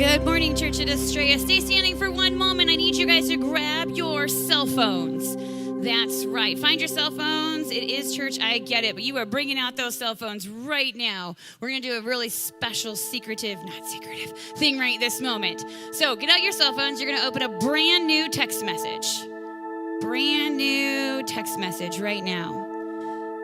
Good morning, Church at Estrella. Stay standing for one moment. I need you guys to grab your cell phones. That's right. Find your cell phones. It is church. I get it. But you are bringing out those cell phones right now. We're going to do a really special, not secretive thing right this moment. So get out your cell phones. You're going to open a brand new text message. Brand new text message right now.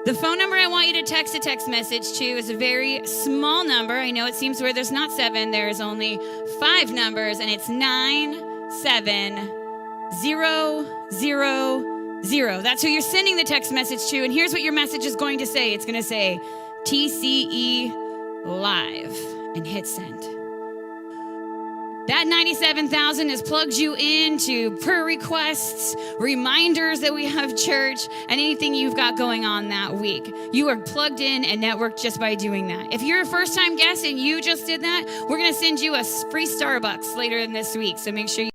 The phone number I want you to text a text message to is a very small number. I know it seems where there's not 7, there's only 5 numbers, and it's 97000. That's who you're sending the text message to, and here's what your message is going to say. It's going to say TCE Live and hit send. That 97,000 has plugged you into prayer requests, reminders that we have church, and anything you've got going on that week. You are plugged in and networked just by doing that. If you're a first-time guest and you just did that, we're going to send you a free Starbucks later in this week, so make sure you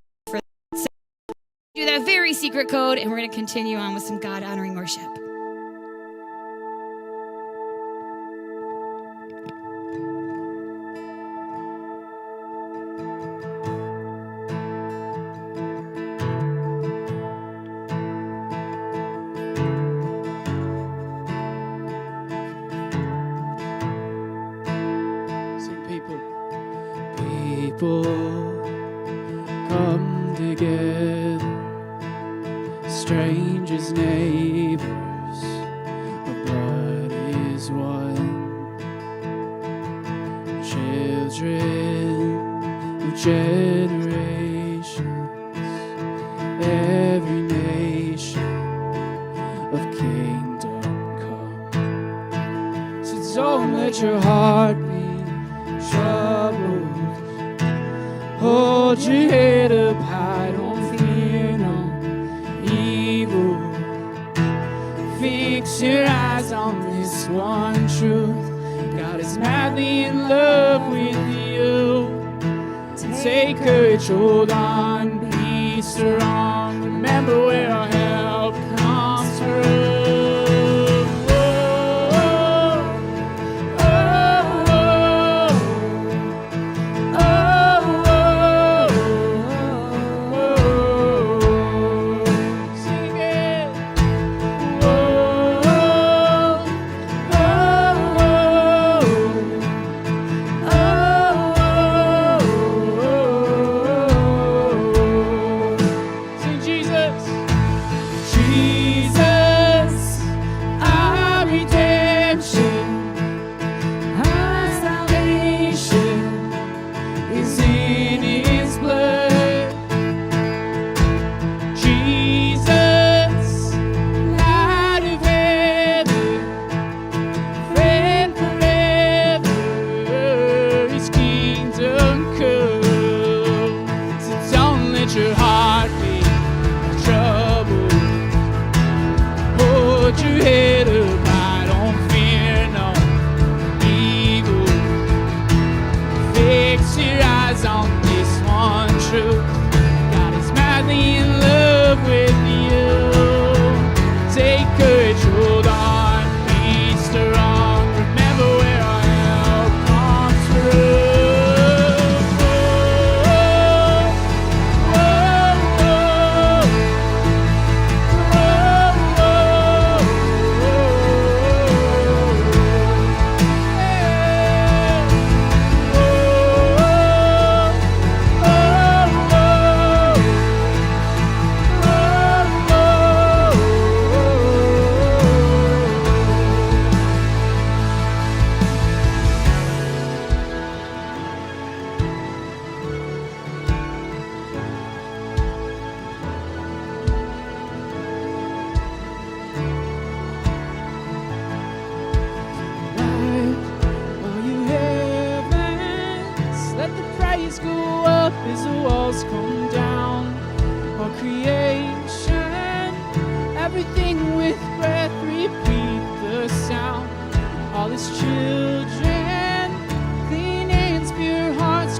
do that very secret code, and we're going to continue on with some God-honoring worship. Come together, strangers, neighbors, our blood is one. Children of generations, every nation of kingdom come. So don't let your heart be troubled. Hold your head up high, don't fear no evil. Fix your eyes on this one truth. God is madly in love with you. Take courage, hold on, be strong. Remember where our help comes from. Children, lead hands, pure hearts.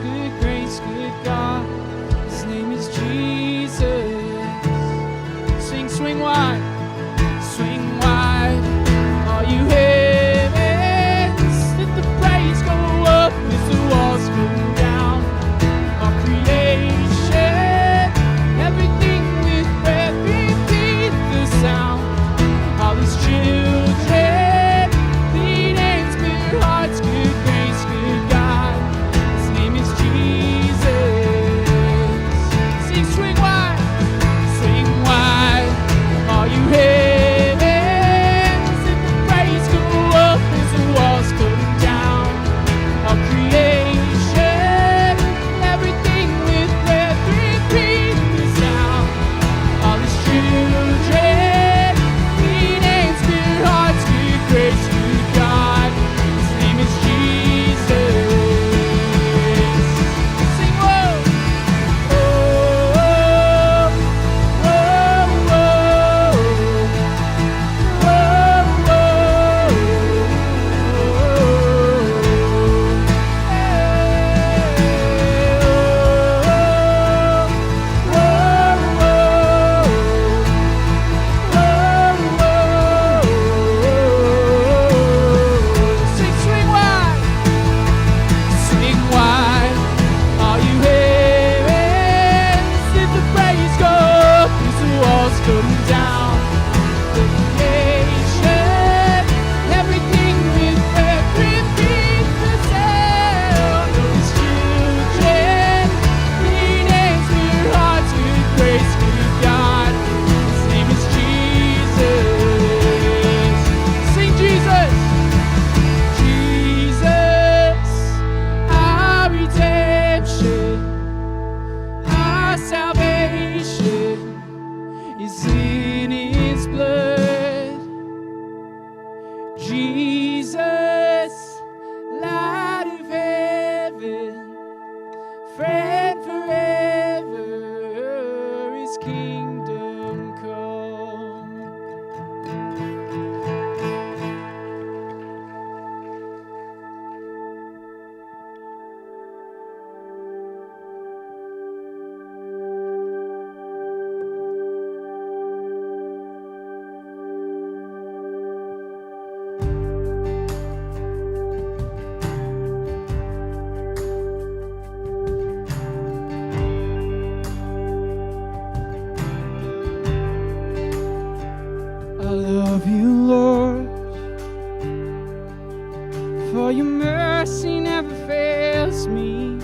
me.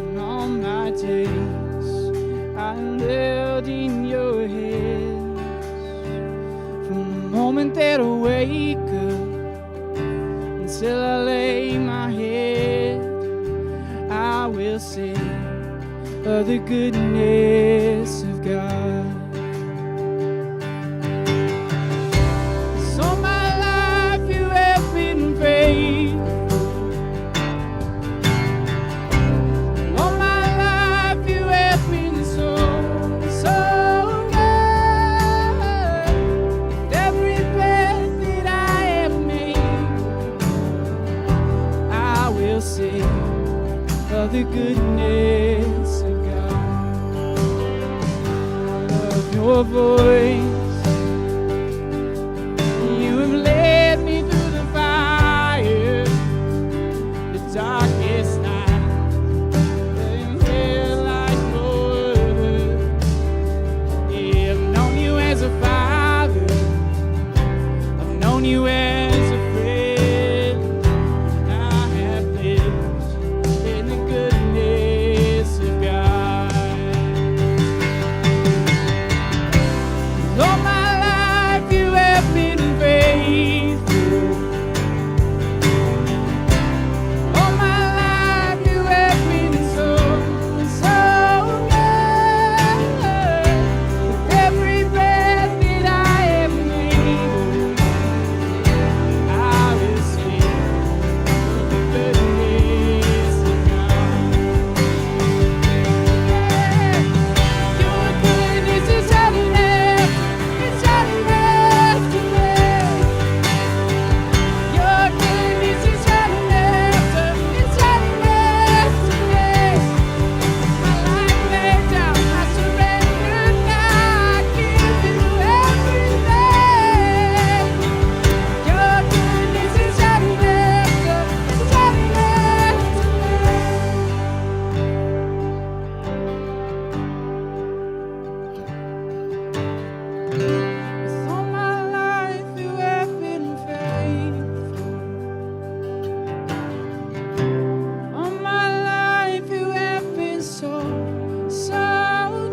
And all my days I lived in your hands. From the moment that I wake up until I lay my head, I will sing of the goodness of God. So my life you have been faithful. All my life you have been so good. With every breath that I have made, I will sing of the goodness of God. Of your voice, you have led me through the fire, the darkest night, and here like no other. Yeah, I've known you as a father, I've known you as a friend. I have lived in the goodness of God. All my life you have been faithful. All my life you have been so good. With every breath that I have made, I will sing the goodness of God. Your goodness is running after me. Your goodness is running after me. My life laid down, I surrender now. I give you everything. Your goodness is running after me. With all my life you have been faithful. All my life you have been so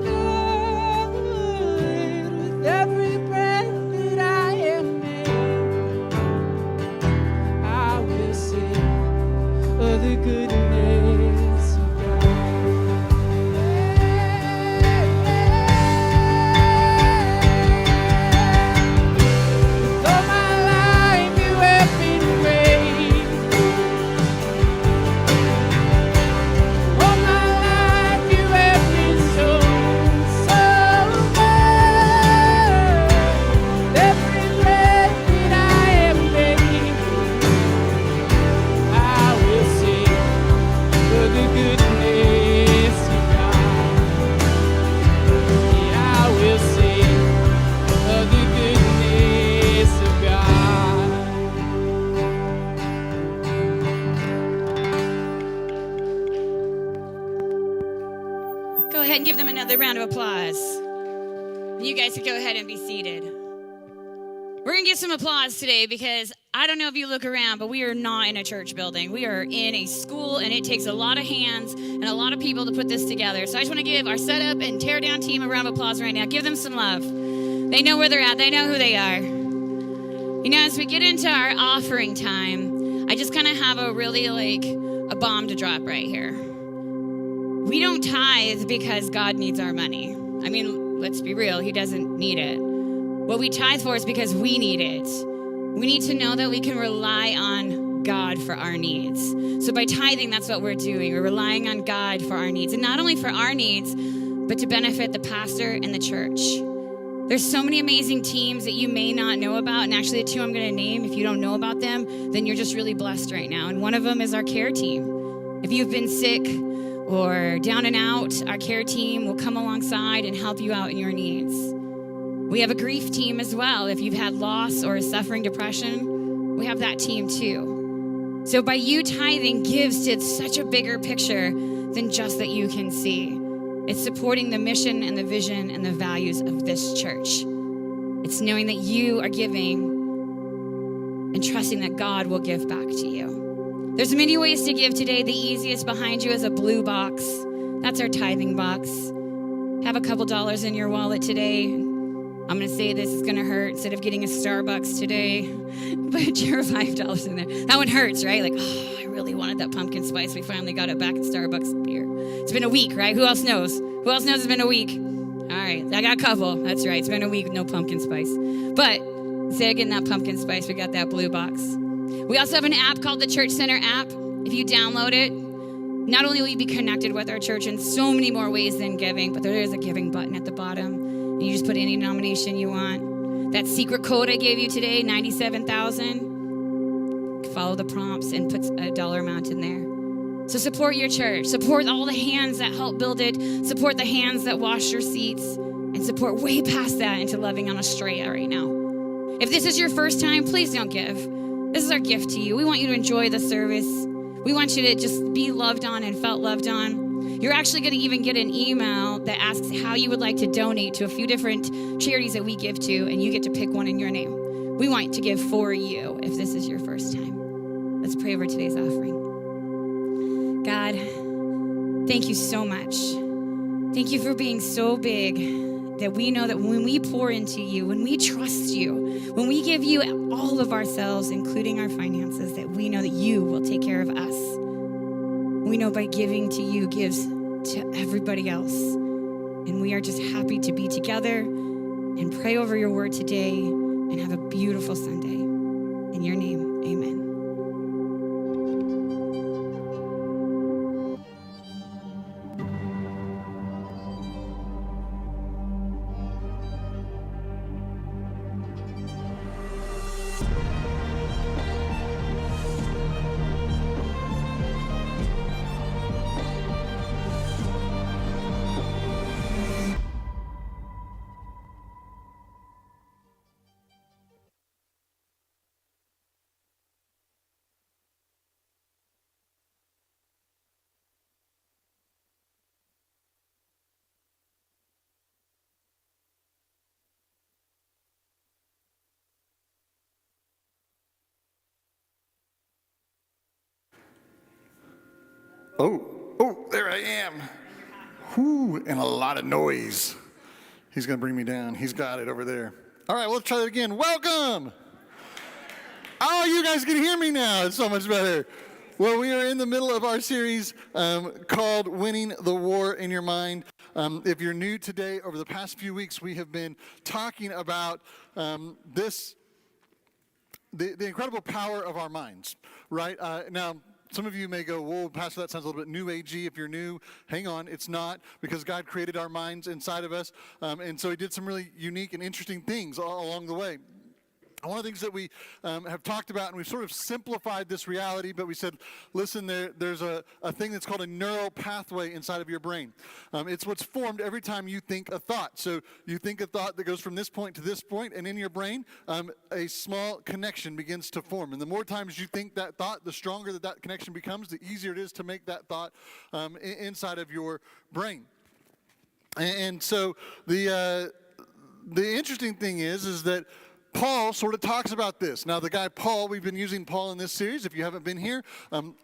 good. With every breath that I have made, I will sing of the goodness of God. With all my life you have been faithful. All my life you have been so good. Every breath that I have made, I will sing of the goodness of God. Yeah, I will sing of the goodness of God. Go ahead and give them another round of applause. You guys can go ahead and be seated. We're going to give some applause today because I don't know if you look around, but we are not in a church building. We are in a school, and it takes a lot of hands and a lot of people to put this together. So I just want to give our setup and tear down team a round of applause right now. Give them some love. They know where they're at. They know who they are. You know, as we get into our offering time, I just kind of have a really a bomb to drop right here. We don't tithe because God needs our money. I mean, let's be real, he doesn't need it. What we tithe for is because we need it. We need to know that we can rely on God for our needs. So by tithing, that's what we're doing. We're relying on God for our needs. And not only for our needs, but to benefit the pastor and the church. There's so many amazing teams that you may not know about. And actually the two I'm going to name, if you don't know about them, then you're just really blessed right now. And one of them is our care team. If you've been sick or down and out, our care team will come alongside and help you out in your needs. We have a grief team as well. If you've had loss or suffering depression, we have that team too. So by you tithing gives to such a bigger picture than just that you can see. It's supporting the mission and the vision and the values of this church. It's knowing that you are giving and trusting that God will give back to you. There's many ways to give today. The easiest behind you is a blue box. That's our tithing box. Have a couple dollars in your wallet today. I'm going to say this is going to hurt. Instead of getting a Starbucks today, put your $5 in there. That one hurts, right? Like, oh, I really wanted that pumpkin spice. We finally got it back at Starbucks beer. It's been a week, right? Who else knows? Who else knows it's been a week? All right, I got a couple. That's right. It's been a week with no pumpkin spice. But instead of getting that pumpkin spice, we got that blue box. We also have an app called the Church Center app. If you download it, not only will you be connected with our church in so many more ways than giving, but there is a giving button at the bottom. And you just put any denomination you want. That secret code I gave you today, 97,000, follow the prompts and put a dollar amount in there. So support your church. Support all the hands that help build it. Support the hands that wash your seats. And support way past that into loving on Australia right now. If this is your first time, please don't give. This is our gift to you. We want you to enjoy the service. We want you to just be loved on and felt loved on. You're actually going to even get an email that asks how you would like to donate to a few different charities that we give to, and you get to pick one in your name. We want to give for you if this is your first time. Let's pray over today's offering. God, thank you so much. Thank you for being so big that we know that when we pour into you, when we trust you, when we give you all of ourselves, including our finances, that we know that you will take care of us. We know by giving to you gives to everybody else. And we are just happy to be together and pray over your word today and have a beautiful Sunday. In your name, amen. Oh, there I am. Whoo, and a lot of noise. He's going to bring me down. He's got it over there. All right, let's try that again. Welcome. Oh, you guys can hear me now. It's so much better. Well, we are in the middle of our series called Winning the War in Your Mind. If you're new today, over the past few weeks, we have been talking about the incredible power of our minds, right? Now, some of you may go, whoa, Pastor, that sounds a little bit new agey. If you're new, hang on. It's not, because God created our minds inside of us. And so he did some really unique and interesting things along the way. One of the things that we have talked about, and we've sort of simplified this reality, but we said, listen, there's a thing that's called a neural pathway inside of your brain. It's what's formed every time you think a thought. So you think a thought that goes from this point to this point, and in your brain, a small connection begins to form. And the more times you think that thought, the stronger that connection becomes, the easier it is to make that thought inside of your brain. And so the interesting thing is that Paul sort of talks about this. Now, the guy Paul, we've been using Paul in this series. If you haven't been here,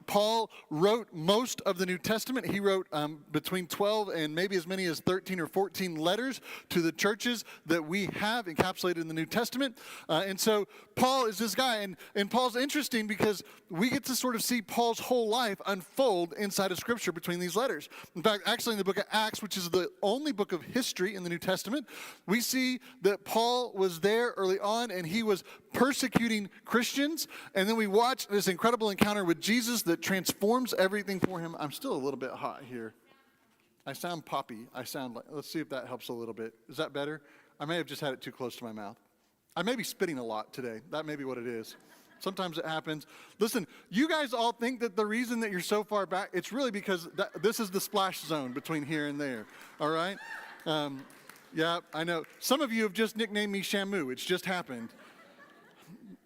Paul wrote most of the New Testament. He wrote between 12 and maybe as many as 13 or 14 letters to the churches that we have encapsulated in the New Testament. And so Paul is this guy. And Paul's interesting because we get to sort of see Paul's whole life unfold inside of Scripture between these letters. In fact, actually in the book of Acts, which is the only book of history in the New Testament, we see that Paul was there early on, and he was persecuting Christians, and then we watch this incredible encounter with Jesus that transforms everything for him. I'm still a little bit hot here. I sound poppy. Let's see if that helps a little bit. Is that better? I may have just had it too close to my mouth. I may be spitting a lot today. That may be what it is. Sometimes it happens. Listen, you guys all think that the reason that you're so far back, it's really because this is the splash zone between here and there, all right? Yeah, I know. Some of you have just nicknamed me Shamu. It's just happened.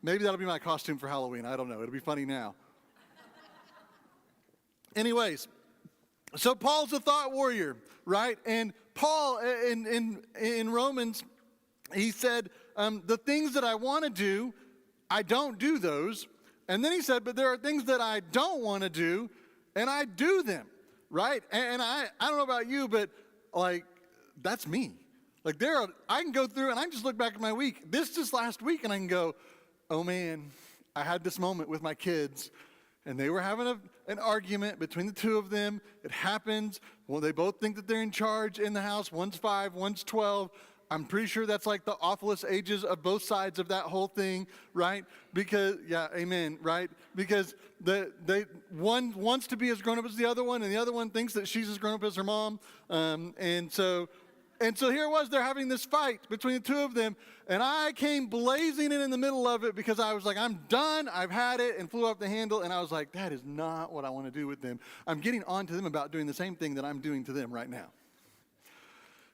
Maybe that'll be my costume for Halloween. I don't know. It'll be funny now. Anyways, so Paul's a thought warrior, right? And Paul, in Romans, he said, the things that I want to do, I don't do those. And then he said, but there are things that I don't want to do, and I do them, right? And I don't know about you, but like, that's me. Like I can go through and I can just look back at my week. This just last week and I can go, oh man, I had this moment with my kids and they were having an argument between the two of them. It happens. Well, they both think that they're in charge in the house. One's 5, one's 12. I'm pretty sure that's like the awfulest ages of both sides of that whole thing, right? Because, yeah, amen, right? Because one wants to be as grown up as the other one, and the other one thinks that she's as grown up as her mom. And so here it was, they're having this fight between the two of them, and I came blazing in the middle of it because I was like, I'm done, I've had it, and flew off the handle, and I was like, that is not what I want to do with them. I'm getting on to them about doing the same thing that I'm doing to them right now.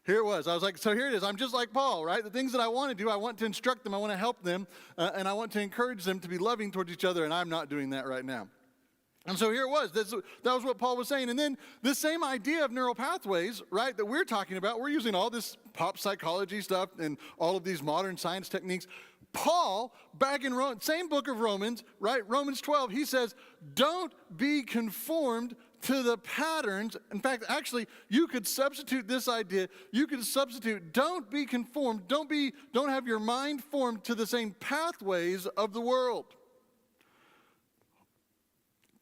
Here it was. I was like, so here it is. I'm just like Paul, right? The things that I want to do, I want to instruct them, I want to help them, and I want to encourage them to be loving towards each other, and I'm not doing that right now. And so here it was. That was what Paul was saying. And then this same idea of neural pathways, right, that we're talking about, we're using all this pop psychology stuff and all of these modern science techniques. Paul, back in same book of Romans, right, Romans 12, he says, don't be conformed to the patterns. In fact, actually, you could substitute this idea. You could substitute, don't be conformed, don't have your mind formed to the same pathways of the world.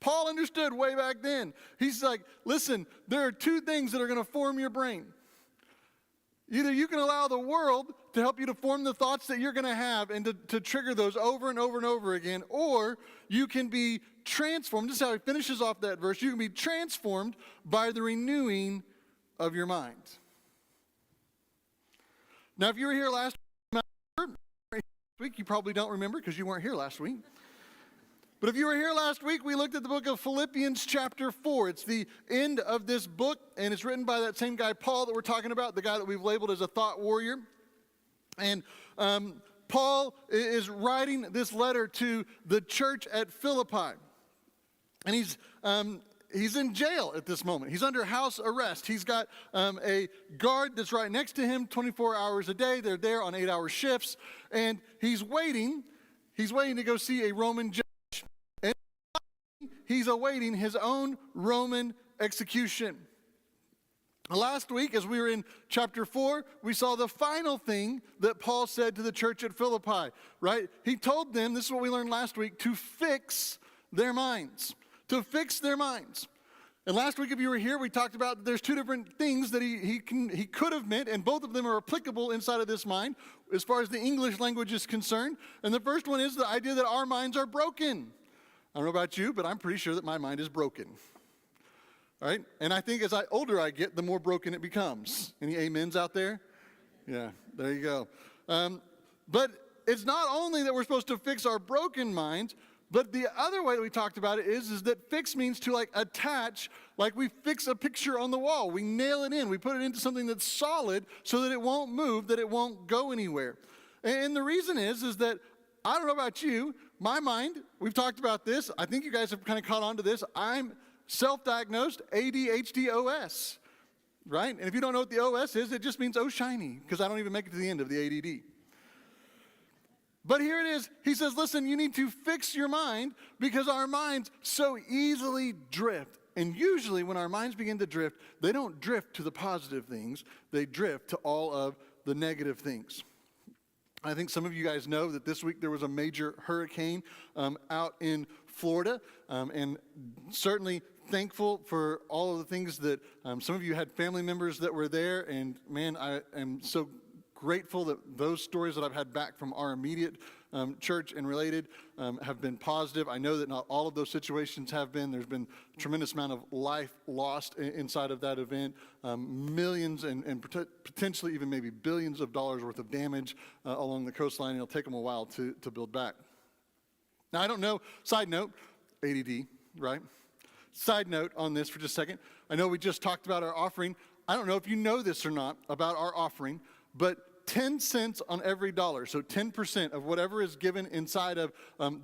Paul understood way back then. He's like, listen, there are two things that are going to form your brain. Either you can allow the world to help you to form the thoughts that you're going to have and to trigger those over and over and over again, or you can be transformed. This is how he finishes off that verse. You can be transformed by the renewing of your mind. Now, if you were here last week, you probably don't remember because you weren't here last week. But if you were here last week, we looked at the book of Philippians chapter 4. It's the end of this book, and it's written by that same guy, Paul, that we're talking about, the guy that we've labeled as a thought warrior. And Paul is writing this letter to the church at Philippi. And he's in jail at this moment. He's under house arrest. He's got a guard that's right next to him 24 hours a day. They're there on 8-hour shifts. And he's waiting to go see a Roman judge. He's awaiting his own Roman execution. Last week, as we were in chapter 4, we saw the final thing that Paul said to the church at Philippi, right? He told them, this is what we learned last week, to fix their minds. To fix their minds. And last week, if you were here, we talked about there's two different things that he could have meant, and both of them are applicable inside of this mind as far as the English language is concerned. And the first one is the idea that our minds are broken. I don't know about you, but I'm pretty sure that my mind is broken. All right? And I think as older I get, the more broken it becomes. Any amens out there? Yeah, there you go. But it's not only that we're supposed to fix our broken minds, but the other way that we talked about it is that fix means to like attach, like we fix a picture on the wall. We nail it in. We put it into something that's solid so that it won't move, that it won't go anywhere. And the reason is that I don't know about you, my mind, we've talked about this. I think you guys have kind of caught on to this. I'm self-diagnosed ADHD-OS, right? And if you don't know what the OS is, it just means oh shiny, because I don't even make it to the end of the ADD. But here it is. He says, listen, you need to fix your mind because our minds so easily drift. And usually when our minds begin to drift, they don't drift to the positive things. They drift to all of the negative things. I think some of you guys know that this week there was a major hurricane out in Florida, and certainly thankful for all of the things that some of you had family members that were there, and man, I am so grateful that those stories that I've had back from our immediate church and related have been positive. I know that not all of those situations have been. There's been a tremendous amount of life lost inside of that event, millions and potentially even maybe billions of dollars worth of damage along the coastline. It'll take them a while to build back. Now, I don't know, side note, ADD, right? Side note on this for just a second. I know we just talked about our offering. I don't know if you know this or not about our offering, but 10 cents on every dollar, so 10% of whatever is given inside of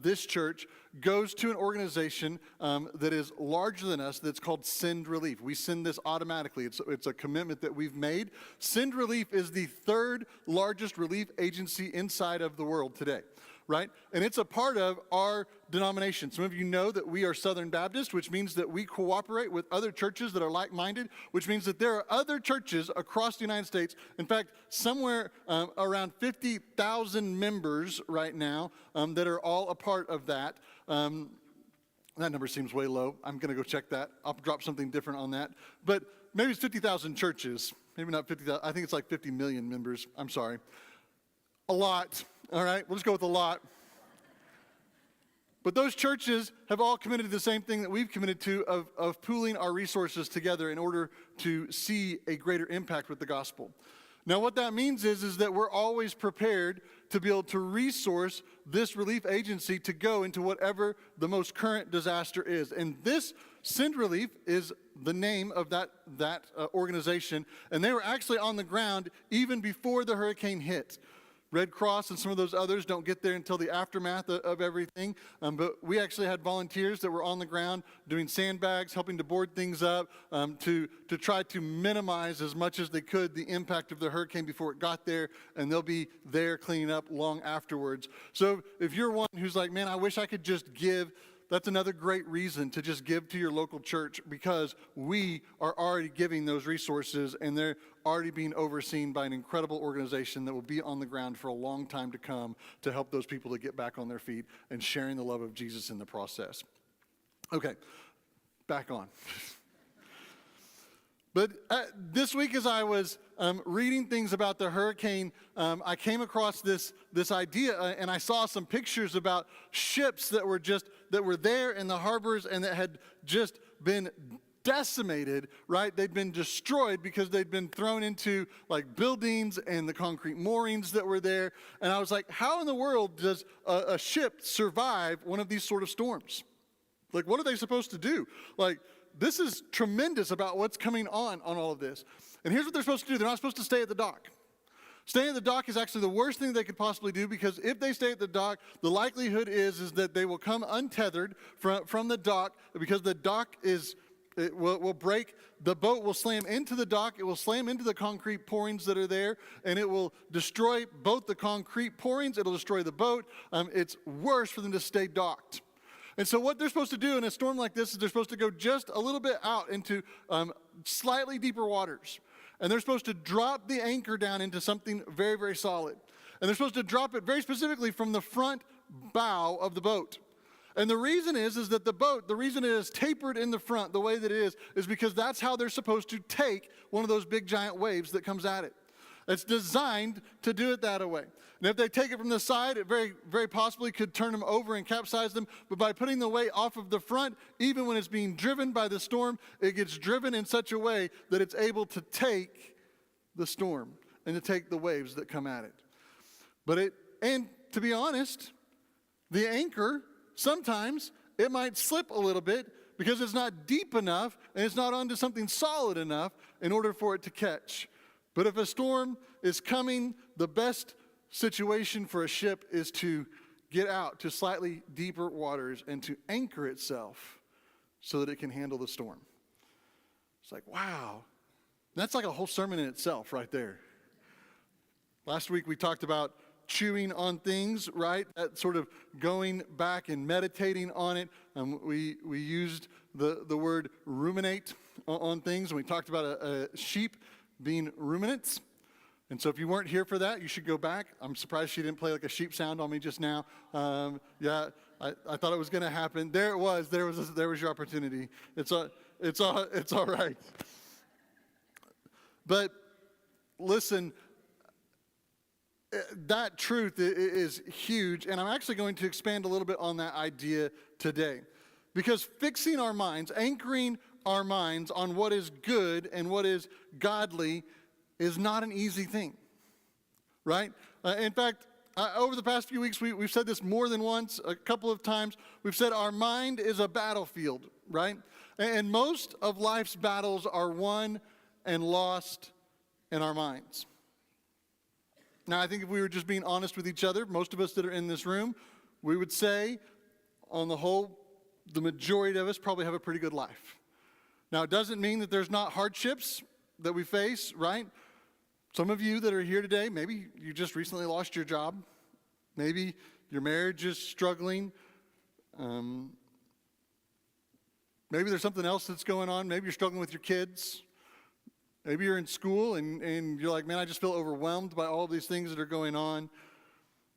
this church goes to an organization that is larger than us that's called Send Relief. We send this automatically. It's a commitment that we've made. Send Relief is the third largest relief agency inside of the world today. right? And it's a part of our denomination. Some of you know that we are Southern Baptist, which means that we cooperate with other churches that are like-minded, which means that there are other churches across the United States. In fact, somewhere around 50,000 members right now that are all a part of that. That number seems way low. I'm going to go check that. I'll drop something different on that. But maybe it's 50,000 churches. Maybe not 50,000. I think it's like 50 million members. I'm sorry. A lot. All right, we'll just go with a lot. But those churches have all committed to the same thing that we've committed to of pooling our resources together in order to see a greater impact with the gospel. Now, what that means is that we're always prepared to be able to resource this relief agency to go into whatever the most current disaster is. And this Send Relief is the name of that organization. And they were actually on the ground even before the hurricane hit. Red Cross and some of those others don't get there until the aftermath of everything. But we actually had volunteers that were on the ground doing sandbags, helping to board things up, to try to minimize as much as they could the impact of the hurricane before it got there, and they'll be there cleaning up long afterwards. So if you're one who's like, man, I wish I could just give, that's another great reason to just give to your local church, because we are already giving those resources and they're already being overseen by an incredible organization that will be on the ground for a long time to come to help those people to get back on their feet and sharing the love of Jesus in the process. Okay, back on. But this week as I was reading things about the hurricane, I came across this idea, and I saw some pictures about ships that were there in the harbors and that had just been decimated, right? They'd been destroyed because they'd been thrown into like buildings and the concrete moorings that were there. And I was like, how in the world does a ship survive one of these sort of storms? Like, what are they supposed to do? Like, this is tremendous about what's coming on all of this. And here's what they're supposed to do. They're not supposed to stay at the dock. Staying at the dock is actually the worst thing they could possibly do, because if they stay at the dock, the likelihood is that they will come untethered from the dock, because the dock will break. The boat will slam into the dock. It will slam into the concrete pourings that are there, and it will destroy both the concrete pourings. It'll destroy the boat. It's worse for them to stay docked. And so what they're supposed to do in a storm like this is they're supposed to go just a little bit out into slightly deeper waters. And they're supposed to drop the anchor down into something very, very solid. And they're supposed to drop it very specifically from the front bow of the boat. And the reason is that the boat, the reason it is tapered in the front the way that it is because that's how they're supposed to take one of those big giant waves that comes at it. It's designed to do it that way. And if they take it from the side, it very, very possibly could turn them over and capsize them. But by putting the weight off of the front, even when it's being driven by the storm, it gets driven in such a way that it's able to take the storm and to take the waves that come at it. And to be honest, the anchor, sometimes it might slip a little bit because it's not deep enough and it's not onto something solid enough in order for it to catch. But if a storm is coming, the best situation for a ship is to get out to slightly deeper waters and to anchor itself so that it can handle the storm. It's like, wow. That's like a whole sermon in itself right there. Last week we talked about chewing on things, right? That sort of going back and meditating on it. We used the word ruminate on things, and we talked about a sheep being ruminants. And so if you weren't here for that, you should go back. I'm surprised she didn't play like a sheep sound on me just now. I thought it was going to happen. There it was. There was your opportunity. It's all right. But listen, that truth is huge, and I'm actually going to expand a little bit on that idea today. Because fixing our minds, anchoring our minds on what is good and what is godly is not an easy thing, right? In fact, over the past few weeks, we've said this more than once, a couple of times. We've said our mind is a battlefield, right? And most of life's battles are won and lost in our minds. Now, I think if we were just being honest with each other, most of us that are in this room, we would say, on the whole, the majority of us probably have a pretty good life. Now, it doesn't mean that there's not hardships that we face, right? Some of you that are here today, maybe you just recently lost your job. Maybe your marriage is struggling. Maybe there's something else that's going on. Maybe you're struggling with your kids. Maybe you're in school and you're like, man, I just feel overwhelmed by all these things that are going on.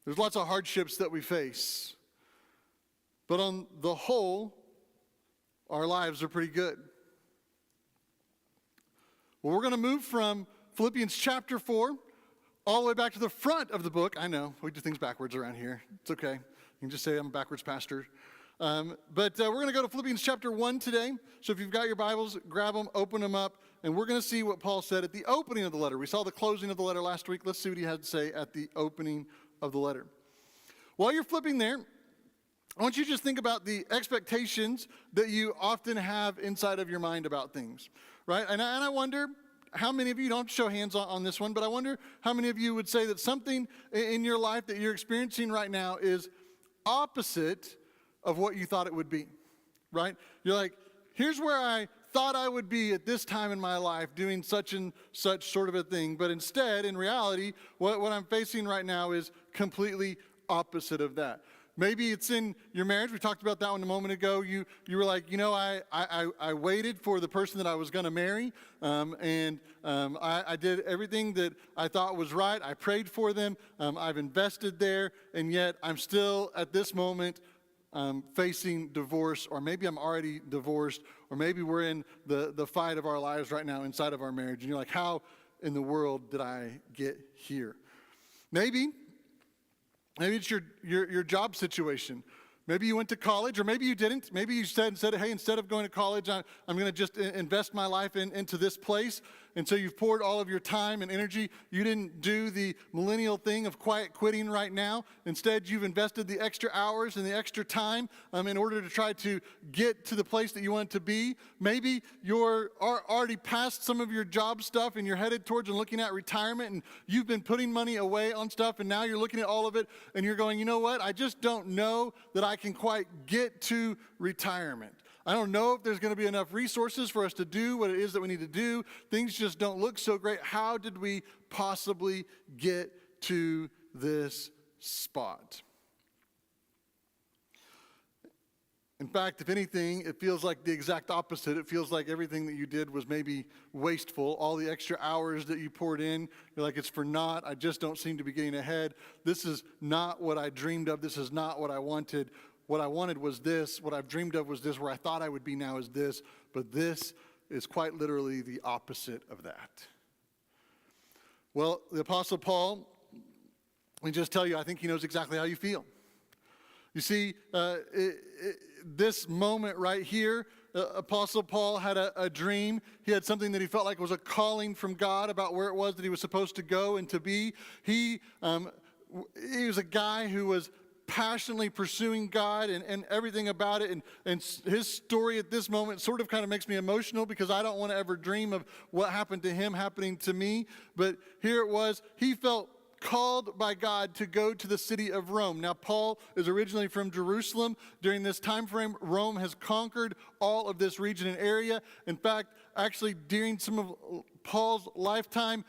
There's lots of hardships that we face. But on the whole, our lives are pretty good. Well, we're going to move from Philippians chapter 4 all the way back to the front of the book. I know, we do things backwards around here. It's okay. You can just say I'm a backwards pastor. But we're going to go to Philippians chapter 1 today. So if you've got your Bibles, grab them, open them up, and we're going to see what Paul said at the opening of the letter. We saw the closing of the letter last week. Let's see what he had to say at the opening of the letter. While you're flipping there, I want you to just think about the expectations that you often have inside of your mind about things, right? And I wonder how many of you, don't show hands on this one, but I wonder how many of you would say that something in your life that you're experiencing right now is opposite of what you thought it would be, right? You're like, here's where I thought I would be at this time in my life doing such and such sort of a thing, but instead, in reality, what I'm facing right now is completely opposite of that. Maybe it's in your marriage. We talked about that one a moment ago. You were like, you know, I waited for the person that I was going to marry, and I did everything that I thought was right. I prayed for them. I've invested there, and yet I'm still at this moment facing divorce, or maybe I'm already divorced, or maybe we're in the fight of our lives right now inside of our marriage, and you're like, how in the world did I get here? Maybe it's your job situation. Maybe you went to college, or maybe you didn't. Maybe you said, hey, instead of going to college, I'm going to just invest my life into this place. And so you've poured all of your time and energy. You didn't do the millennial thing of quiet quitting right now. Instead, you've invested the extra hours and the extra time in order to try to get to the place that you want to be. Maybe you're already past some of your job stuff and you're headed towards and looking at retirement, and you've been putting money away on stuff, and now you're looking at all of it and you're going, you know what? I just don't know that I can quite get to retirement. I don't know if there's going to be enough resources for us to do what it is that we need to do. Things just don't look so great. How did we possibly get to this spot? In fact, if anything, it feels like the exact opposite. It feels like everything that you did was maybe wasteful. All the extra hours that you poured in, you're like, it's for naught. I just don't seem to be getting ahead. This is not what I dreamed of. This is not what I wanted. What I wanted was this. What I've dreamed of was this. Where I thought I would be now is this. But this is quite literally the opposite of that. Well, the Apostle Paul, let me just tell you, I think he knows exactly how you feel. You see, this moment right here, Apostle Paul had a dream. He had something that he felt like was a calling from God about where it was that he was supposed to go and to be. He was a guy who was passionately pursuing God and everything about it. And his story at this moment sort of kind of makes me emotional, because I don't want to ever dream of what happened to him happening to me. But here it was. He felt called by God to go to the city of Rome. Now, Paul is originally from Jerusalem. During this time frame, Rome has conquered all of this region and area. In fact, actually, during some of Paul's lifetime,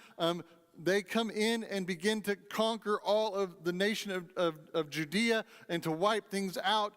they come in and begin to conquer all of the nation of Judea and to wipe things out.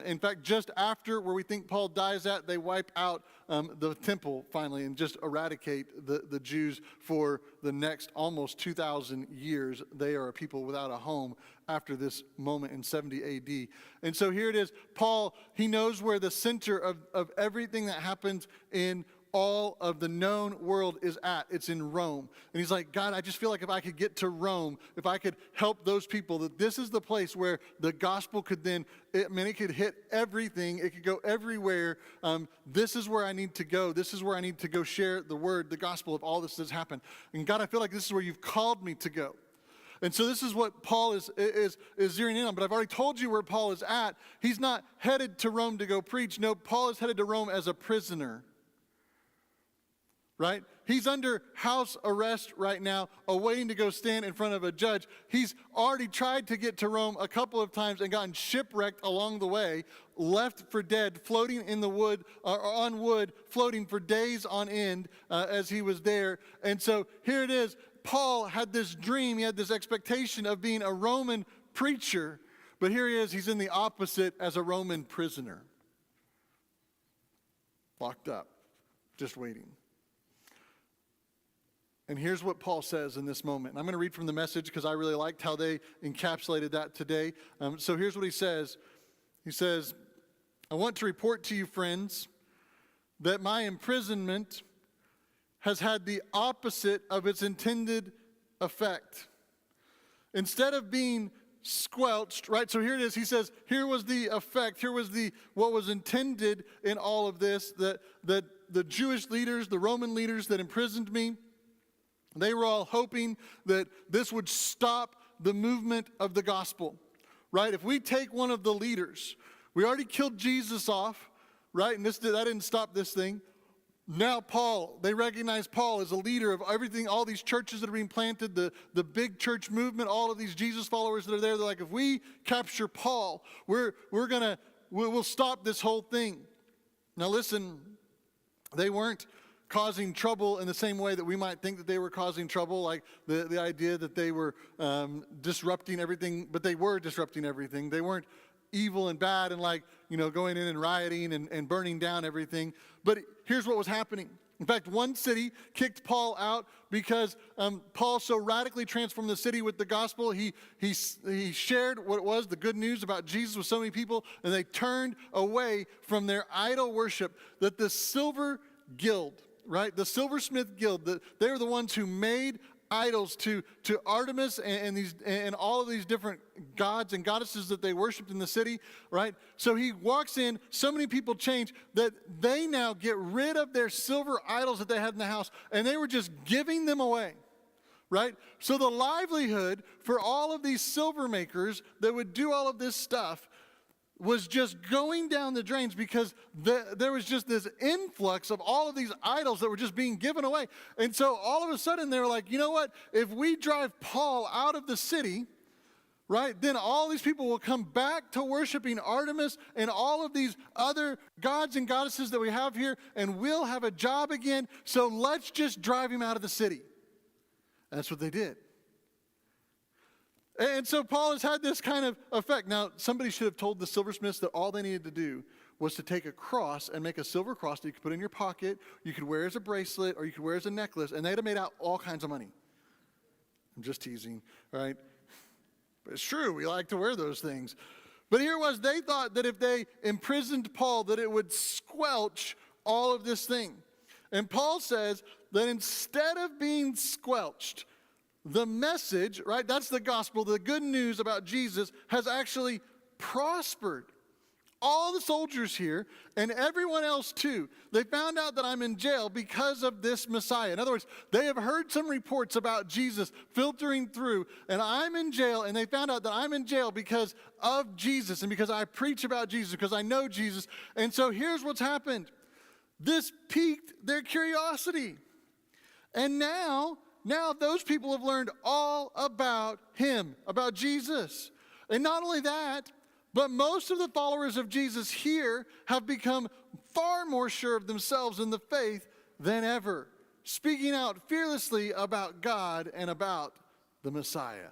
In fact, just after where we think Paul dies at, they wipe out the temple finally and just eradicate the Jews for the next almost 2,000 years. They are a people without a home after this moment in 70 AD. And so here it is. Paul, he knows where the center of everything that happens in all of the known world is at. It's in Rome. And he's like, God, I just feel like if I could get to Rome, if I could help those people, that this is the place where the gospel could then, it could hit everything. It could go everywhere. This is where I need to go. This is where I need to go share the word, the gospel of all this that's happened. And God, I feel like this is where you've called me to go. And so this is what Paul is zeroing in on. But I've already told you where Paul is at. He's not headed to Rome to go preach. No, Paul is headed to Rome as a prisoner. Right? He's under house arrest right now, awaiting to go stand in front of a judge. He's already tried to get to Rome a couple of times and gotten shipwrecked along the way, left for dead, floating in the wood, or on wood, floating for days on end as he was there. And so here it is. Paul had this dream, he had this expectation of being a Roman preacher. But here he is, he's in the opposite as a Roman prisoner. Locked up, just waiting. And here's what Paul says in this moment. And I'm going to read from the Message because I really liked how they encapsulated that today. So here's what he says. He says, I want to report to you, friends, that my imprisonment has had the opposite of its intended effect. Instead of being squelched, right? So here it is. He says, here was the effect. Here was what was intended in all of this, that the Jewish leaders, the Roman leaders that imprisoned me, they were all hoping that this would stop the movement of the gospel, right? If we take one of the leaders, we already killed Jesus off, right? And that didn't stop this thing. Now Paul, they recognize Paul as a leader of everything, all these churches that are being planted, the big church movement, all of these Jesus followers that are there. They're like, if we capture Paul, we'll stop this whole thing. Now listen, they weren't causing trouble in the same way that we might think that they were causing trouble, like the idea that they were disrupting everything, but they were disrupting everything. They weren't evil and bad and going in and rioting and burning down everything. But here's what was happening. In fact, one city kicked Paul out because Paul so radically transformed the city with the gospel. He shared what it was, the good news about Jesus with so many people, and they turned away from their idol worship. That the silver guild, right, the silversmith guild, they were the ones who made idols to Artemis and all of these different gods and goddesses that they worshiped in the city, right? So he walks in, so many people change that they now get rid of their silver idols that they had in the house, and they were just giving them away, right? So the livelihood for all of these silver makers that would do all of this stuff was just going down the drains because there was just this influx of all of these idols that were just being given away. And so all of a sudden they were like, you know what? If we drive Paul out of the city, right, then all these people will come back to worshiping Artemis and all of these other gods and goddesses that we have here, and we'll have a job again. So let's just drive him out of the city. That's what they did. And so Paul has had this kind of effect. Now, somebody should have told the silversmiths that all they needed to do was to take a cross and make a silver cross that you could put in your pocket, you could wear as a bracelet, or you could wear as a necklace, and they'd have made out all kinds of money. I'm just teasing, right? But it's true, we like to wear those things. But here was, they thought that if they imprisoned Paul, that it would squelch all of this thing. And Paul says that instead of being squelched, the message, right, that's the gospel, the good news about Jesus has actually prospered. All the soldiers here and everyone else too, they found out that I'm in jail because of this Messiah. In other words, they have heard some reports about Jesus filtering through, and I'm in jail, and they found out that I'm in jail because of Jesus and because I preach about Jesus, because I know Jesus. And so here's what's happened. This piqued their curiosity. And now those people have learned all about him, about Jesus. And not only that, but most of the followers of Jesus here have become far more sure of themselves in the faith than ever, speaking out fearlessly about God and about the Messiah.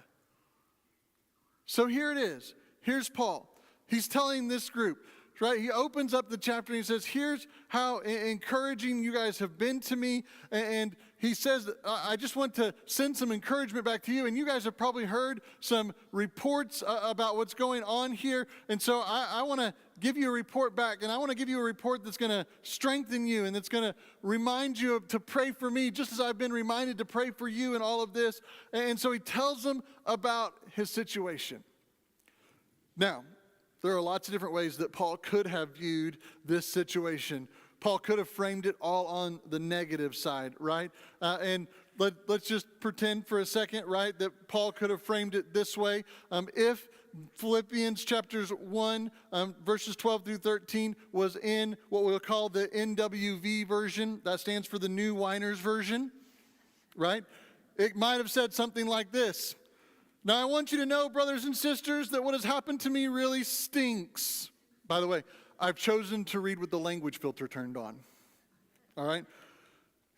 So here it is. Here's Paul. He's telling this group, right? He opens up the chapter and he says, here's how encouraging you guys have been to me. And he says, I just want to send some encouragement back to you. And you guys have probably heard some reports about what's going on here. And so I want to give you a report back. And I want to give you a report that's going to strengthen you and that's going to remind you to pray for me, just as I've been reminded to pray for you in all of this. And so he tells them about his situation. Now, there are lots of different ways that Paul could have viewed this situation. Paul could have framed it all on the negative side, right? And let's just pretend for a second, right, that Paul could have framed it this way. If Philippians chapters 1, verses 12 through 13 was in what we'll call the NWV version, that stands for the New Winers Version, right? It might have said something like this. Now, I want you to know, brothers and sisters, that what has happened to me really stinks. By the way, I've chosen to read with the language filter turned on. All right?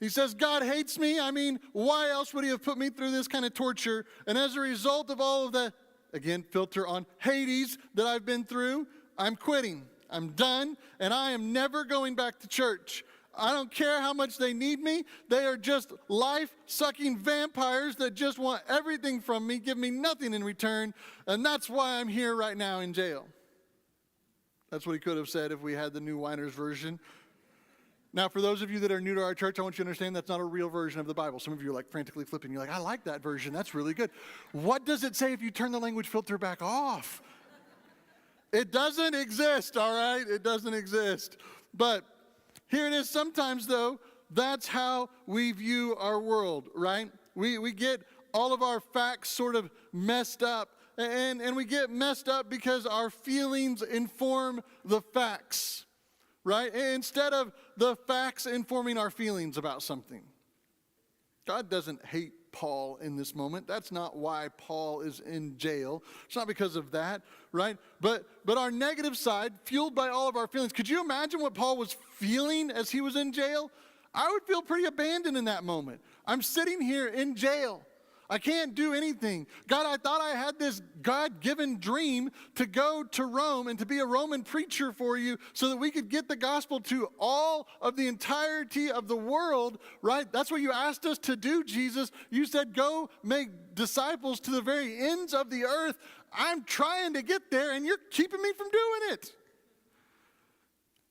He says, God hates me. I mean, why else would he have put me through this kind of torture? And as a result of all of the again, filter on Hades that I've been through. I'm quitting. I'm done, and I am never going back to church. I don't care how much they need me. They are just life-sucking vampires that just want everything from me, give me nothing in return, and that's why I'm here right now in jail. That's what he could have said if we had the New Weiner's version. Now, for those of you that are new to our church, I want you to understand that's not a real version of the Bible. Some of you are like frantically flipping. You're like, I like that version. That's really good. What does it say if you turn the language filter back off? It doesn't exist, all right? It doesn't exist. But here it is. Sometimes, though, that's how we view our world, right? We get all of our facts sort of messed up. And we get messed up because our feelings inform the facts, right? Instead of the facts informing our feelings about something. God doesn't hate Paul in this moment. That's not why Paul is in jail. It's not because of that, right? But our negative side, fueled by all of our feelings. Could you imagine what Paul was feeling as he was in jail? I would feel pretty abandoned in that moment. I'm sitting here in jail. I can't do anything. God, I thought I had this God-given dream to go to Rome and to be a Roman preacher for you so that we could get the gospel to all of the entirety of the world, right? That's what you asked us to do, Jesus. You said, go make disciples to the very ends of the earth. I'm trying to get there, and you're keeping me from doing it.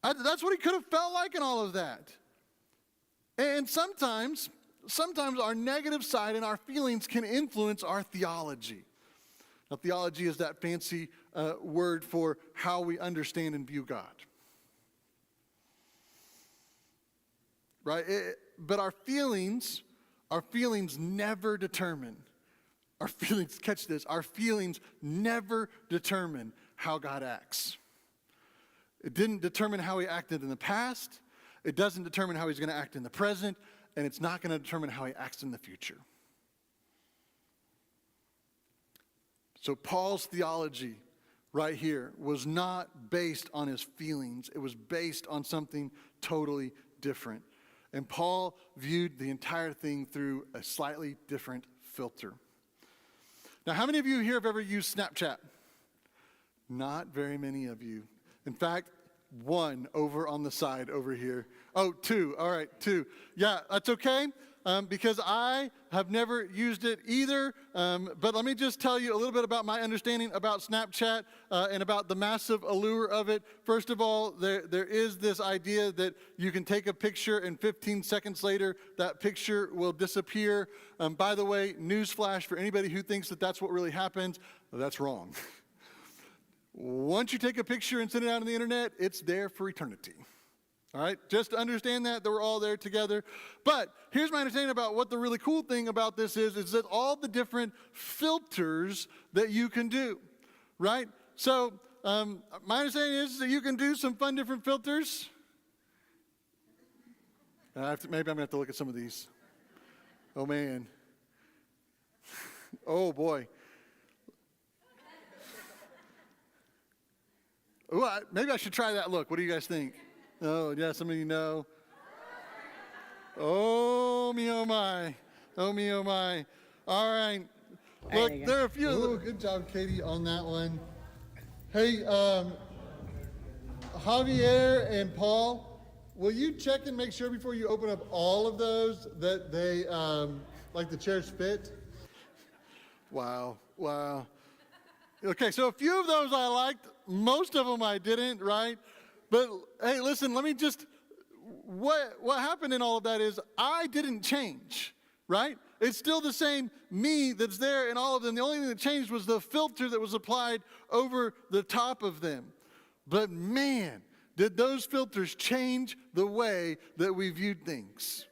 That's what he could have felt like in all of that. And sometimes our negative side and our feelings can influence our theology. Now, theology is that fancy word for how we understand and view God. Right? But our feelings never determine. Our feelings, catch this, our feelings never determine how God acts. It didn't determine how he acted in the past. It doesn't determine how he's going to act in the present. And it's not going to determine how he acts in the future. So Paul's theology right here was not based on his feelings. It was based on something totally different. And Paul viewed the entire thing through a slightly different filter. Now, how many of you here have ever used Snapchat? Not very many of you. In fact, one over on the side over here. Oh, two. All right, two. Yeah, that's okay because I have never used it either. But let me just tell you a little bit about my understanding about Snapchat and about the massive allure of it. First of all, there is this idea that you can take a picture and 15 seconds later, that picture will disappear. By the way, newsflash for anybody who thinks that that's what really happens, that's wrong. Once you take a picture and send it out on the internet, it's there for eternity. All right? Just to understand that we're all there together. But here's my understanding about what the really cool thing about this is that all the different filters that you can do, right? So my understanding is that you can do some fun different filters. Maybe I'm going to have to look at some of these. Oh, man. Oh, boy. Ooh, maybe I should try that look. What do you guys think? Oh, yeah, some of you know. Oh, me, oh, my. Oh, me, oh, my. All right. Look, there are a few. Ooh, good job, Katie, on that one. Hey, Javier and Paul, will you check and make sure before you open up all of those that they, like the chairs fit? Wow. Okay, so a few of those I liked. Most of them I didn't, right? But hey, listen, let me just, what happened in all of that is I didn't change, right? It's still the same me that's there in all of them. The only thing that changed was the filter that was applied over the top of them. But man, did those filters change the way that we viewed things,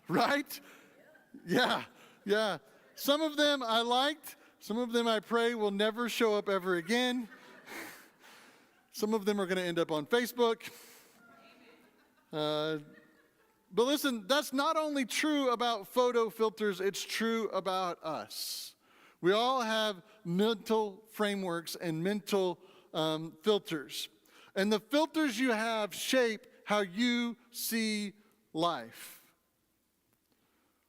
right? Yeah. Some of them I liked. Some of them I pray will never show up ever again. Some of them are going to end up on Facebook. But listen, that's not only true about photo filters, it's true about us. We all have mental frameworks and mental filters. And the filters you have shape how you see life.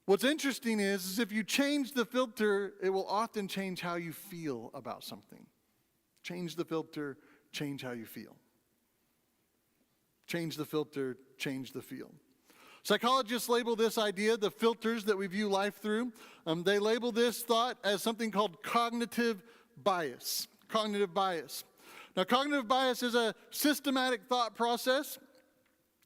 What's interesting is if you change the filter, it will often change how you feel about something. Change the filter, change how you feel. Change the filter, change the feel. Psychologists label this idea, the filters that we view life through, they label this thought as something called cognitive bias. Cognitive bias. Now, cognitive bias is a systematic thought process.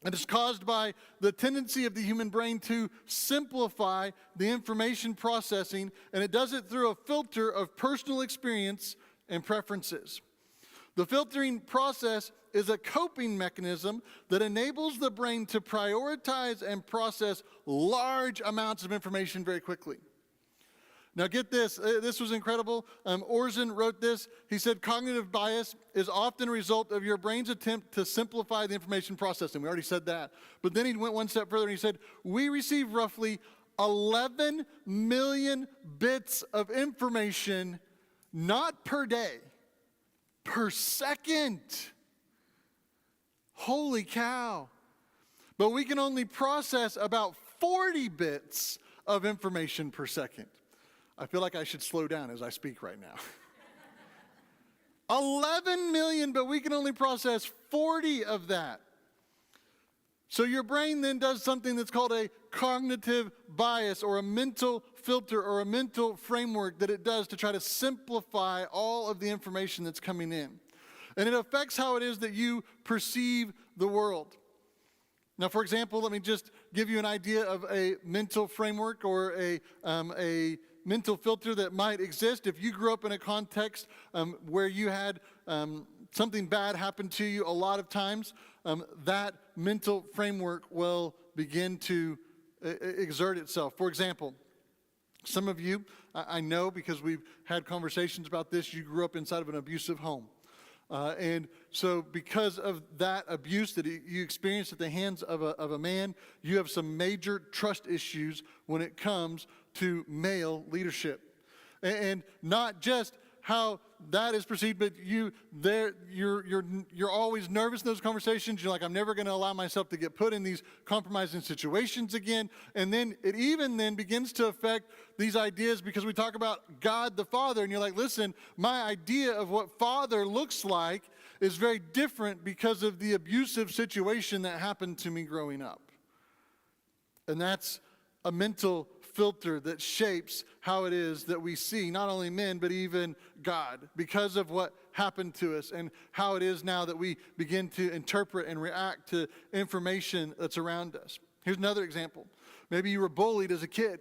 It is caused by the tendency of the human brain to simplify the information processing, and it does it through a filter of personal experience and preferences. The filtering process is a coping mechanism that enables the brain to prioritize and process large amounts of information very quickly. Now get this, this was incredible. Orzen wrote this. He said, cognitive bias is often a result of your brain's attempt to simplify the information processing. We already said that. But then he went one step further and he said, we receive roughly 11 million bits of information, not per day, per second. Holy cow. But we can only process about 40 bits of information per second. I feel like I should slow down as I speak right now. 11 million, but we can only process 40 of that. So your brain then does something that's called a cognitive bias or a mental filter or a mental framework that it does to try to simplify all of the information that's coming in. And it affects how it is that you perceive the world. Now, for example, let me just give you an idea of a mental framework or a mental filter that might exist. If you grew up in a context where you had something bad happen to you a lot of times, that mental framework will begin to exert itself. For example, some of you, I know because we've had conversations about this, you grew up inside of an abusive home. And so because of that abuse that you experienced at the hands of a man, you have some major trust issues when it comes to male leadership. And not just how that is perceived, but you're always nervous in those conversations. You're like, I'm never going to allow myself to get put in these compromising situations again. And then it even then begins to affect these ideas because we talk about God the Father, and you're like, listen, my idea of what Father looks like is very different because of the abusive situation that happened to me growing up. And that's a mental filter that shapes how it is that we see not only men but even God because of what happened to us and how it is now that we begin to interpret and react to information that's around us. Here's another example. Maybe you were bullied as a kid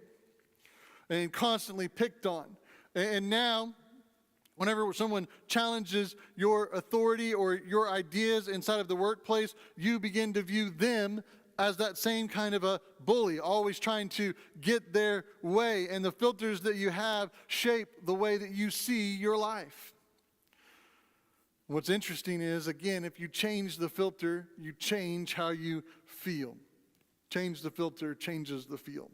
and constantly picked on. And now, whenever someone challenges your authority or your ideas inside of the workplace, you begin to view them as that same kind of a bully, always trying to get their way. And the filters that you have shape the way that you see your life. What's interesting is, again, if you change the filter, you change how you feel. Change the filter, changes the feel.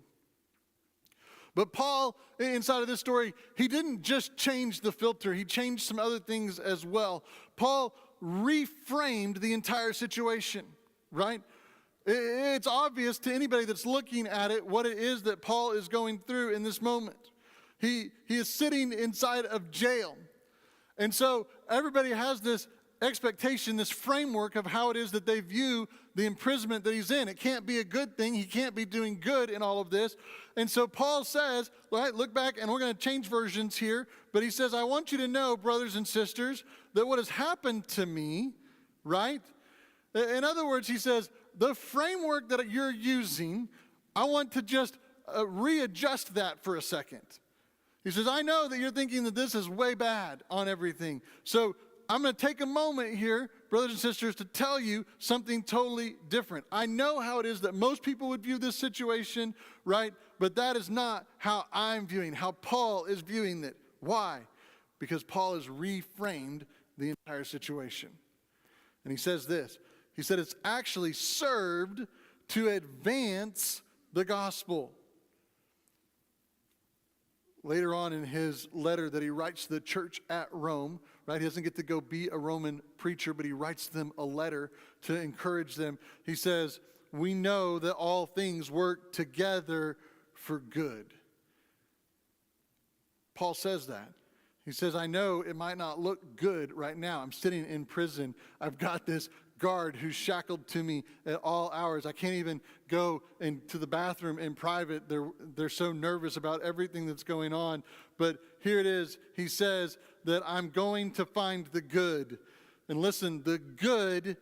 But Paul, inside of this story, he didn't just change the filter, he changed some other things as well. Paul reframed the entire situation, right? It's obvious to anybody that's looking at it what it is that Paul is going through in this moment. He is sitting inside of jail. And so everybody has this expectation, this framework of how it is that they view the imprisonment that he's in. It can't be a good thing. He can't be doing good in all of this. And so Paul says, right, look back, and we're going to change versions here, but he says, I want you to know, brothers and sisters, that what has happened to me, right? In other words, he says, the framework that you're using, I want to just readjust that for a second. He says, I know that you're thinking that this is way bad on everything. So I'm going to take a moment here, brothers and sisters, to tell you something totally different. I know how it is that most people would view this situation, right? But that is not how I'm viewing, how Paul is viewing it. Why? Because Paul has reframed the entire situation. And he says this. He said it's actually served to advance the gospel. Later on in his letter that he writes to the church at Rome, right? He doesn't get to go be a Roman preacher, but he writes them a letter to encourage them. He says, we know that all things work together for good. Paul says that. He says, I know it might not look good right now. I'm sitting in prison. I've got this guard who's shackled to me at all hours. I can't even go into the bathroom in private. They're so nervous about everything that's going on. But here it is. He says that I'm going to find the good. And listen, the good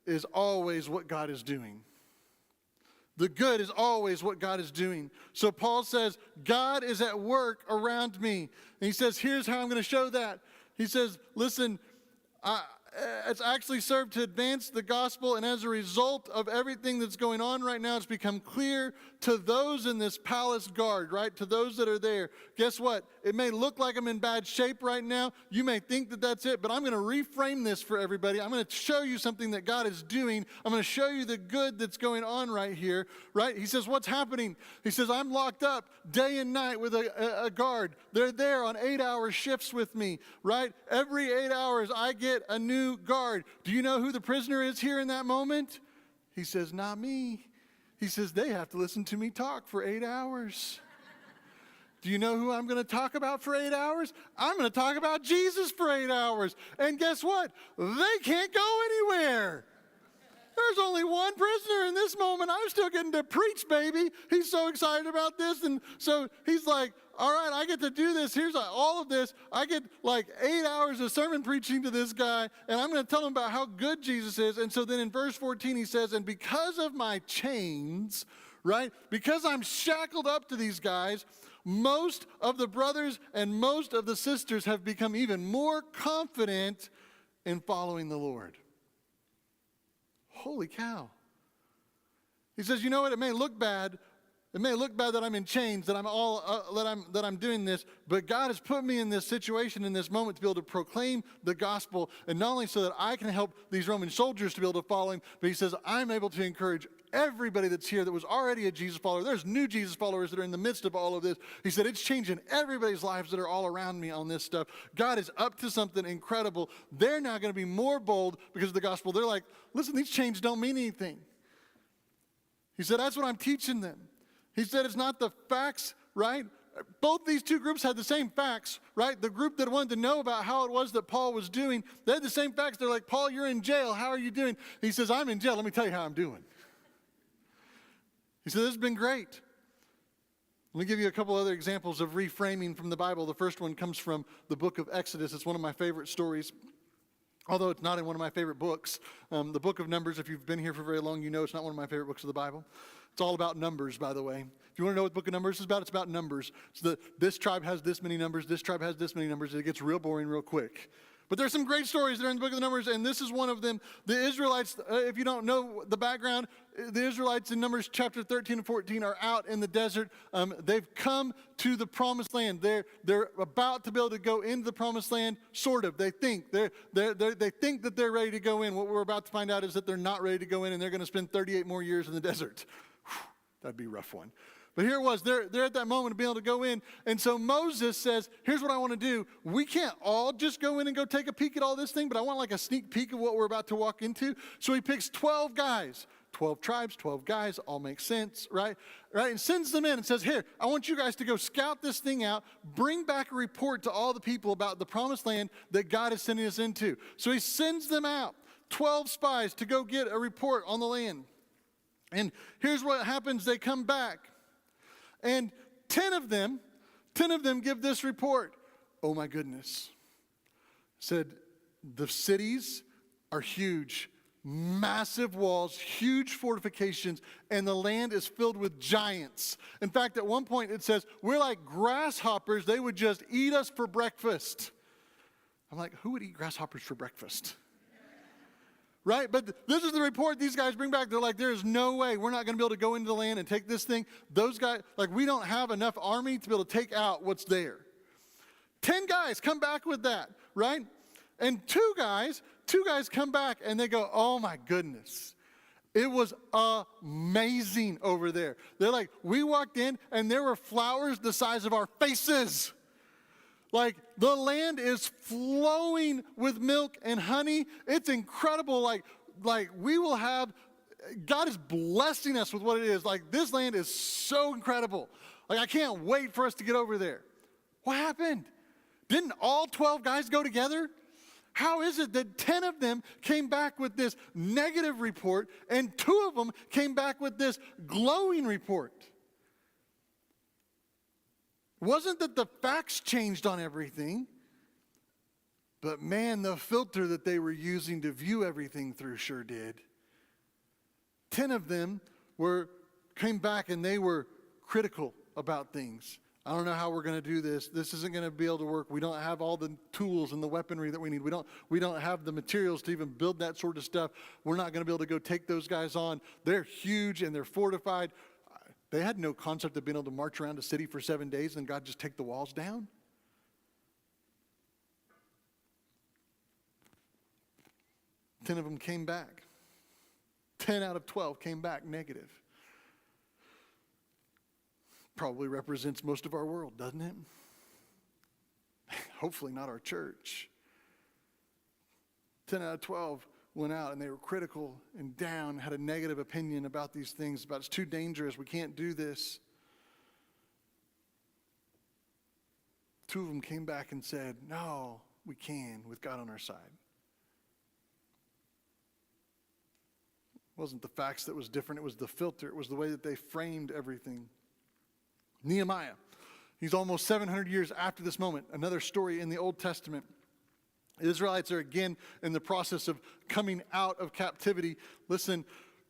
is always what God is doing. The good is always what God is doing. So Paul says, God is at work around me. And he says, here's how I'm going to show that. He says, listen, it's actually served to advance the gospel, and as a result of everything that's going on right now, it's become clear to those in this palace guard, right? To those that are there. Guess what? It may look like I'm in bad shape right now. You may think that that's it, but I'm going to reframe this for everybody. I'm going to show you something that God is doing. I'm going to show you the good that's going on right here, right? He says, what's happening? He says, I'm locked up day and night with a guard. They're there on 8-hour shifts with me, right? Every 8 hours, I get a new guard. Do you know who the prisoner is here in that moment? He says, not me. He says, they have to listen to me talk for 8 hours. Do you know who I'm going to talk about for 8 hours? I'm going to talk about Jesus for 8 hours. And guess what? They can't go anywhere. There's only one prisoner in this moment. I'm still getting to preach, baby. He's so excited about this. And so he's like, all right, I get to do this. Here's all of this. I get like 8 hours of sermon preaching to this guy, and I'm going to tell him about how good Jesus is. And so then in verse 14, he says, and because of my chains, right, because I'm shackled up to these guys, most of the brothers and most of the sisters have become even more confident in following the Lord. Holy cow. He says, you know what? It may look bad. It may look bad that I'm in chains, that I'm doing this, but God has put me in this situation, in this moment, to be able to proclaim the gospel, and not only so that I can help these Roman soldiers to be able to follow him, but he says, I'm able to encourage everybody that's here that was already a Jesus follower. There's new Jesus followers that are in the midst of all of this. He said, it's changing everybody's lives that are all around me on this stuff. God is up to something incredible. They're now going to be more bold because of the gospel. They're like, listen, these chains don't mean anything. He said, that's what I'm teaching them. He said, it's not the facts, right? Both these two groups had the same facts, right? The group that wanted to know about how it was that Paul was doing, they had the same facts. They're like, Paul, you're in jail. How are you doing? He says, I'm in jail. Let me tell you how I'm doing. He said, this has been great. Let me give you a couple other examples of reframing from the Bible. The first one comes from the book of Exodus. It's one of my favorite stories, although it's not in one of my favorite books. The book of Numbers, if you've been here for very long, you know it's not one of my favorite books of the Bible. It's all about numbers, by the way. If you want to know what the book of Numbers is about, it's about numbers. So this tribe has this many numbers, this tribe has this many numbers, and it gets real boring real quick. But there's some great stories that are in the book of the Numbers, and this is one of them. The Israelites, if you don't know the background, the Israelites in Numbers chapter 13 and 14 are out in the desert. They've come to the promised land. They're about to be able to go into the promised land, sort of. They think they think that they're ready to go in. What we're about to find out is that they're not ready to go in, and they're going to spend 38 more years in the desert. Whew, that'd be a rough one. But here it was. They're at that moment of being able to go in. And so Moses says, here's what I want to do. We can't all just go in and go take a peek at all this thing, but I want like a sneak peek of what we're about to walk into. So he picks 12 guys, 12 tribes, 12 guys, all makes sense, right? And sends them in and says, here, I want you guys to go scout this thing out, bring back a report to all the people about the promised land that God is sending us into. So he sends them out, 12 spies, to go get a report on the land. And here's what happens. They come back. And 10 of them give this report. Oh my goodness. Said, the cities are huge, massive walls, huge fortifications, and the land is filled with giants. In fact, at one point it says, we're like grasshoppers. They would just eat us for breakfast. I'm like, who would eat grasshoppers for breakfast? Right? But this is the report these guys bring back. They're like, there's no way we're not going to be able to go into the land and take this thing. Those guys, like, we don't have enough army to be able to take out what's there. 10 guys come back with that, right? And two guys come back and they go, oh my goodness. It was amazing over there. They're like, we walked in and there were flowers the size of our faces. Like, the land is flowing with milk and honey. It's incredible. Like we will have God is blessing us with what it is. Like, this land is so incredible. Like, I can't wait for us to get over there. What happened? Didn't all 12 guys go together? How is it that 10 of them came back with this negative report and 2 of them came back with this glowing report? It wasn't that the facts changed on everything, but man, the filter that they were using to view everything through sure did. 10 of them came back and they were critical about things. I don't know how we're going to do this. This isn't going to be able to work. We don't have all the tools and the weaponry that we need. We don't have the materials to even build that sort of stuff. We're not going to be able to go take those guys on. They're huge and they're fortified. They had no concept of being able to march around a city for 7 days and God just take the walls down. Ten of them came back. 10 out of 12 came back negative. Probably represents most of our world, doesn't it? Hopefully not our church. 10 out of 12 went out and they were critical and down, had a negative opinion about these things, about it's too dangerous, we can't do this. 2 of them came back and said, no, we can with God on our side. It wasn't the facts that was different, it was the filter, it was the way that they framed everything. Nehemiah, he's almost 700 years after this moment. Another story in the Old Testament. The Israelites are again in the process of coming out of captivity. Listen,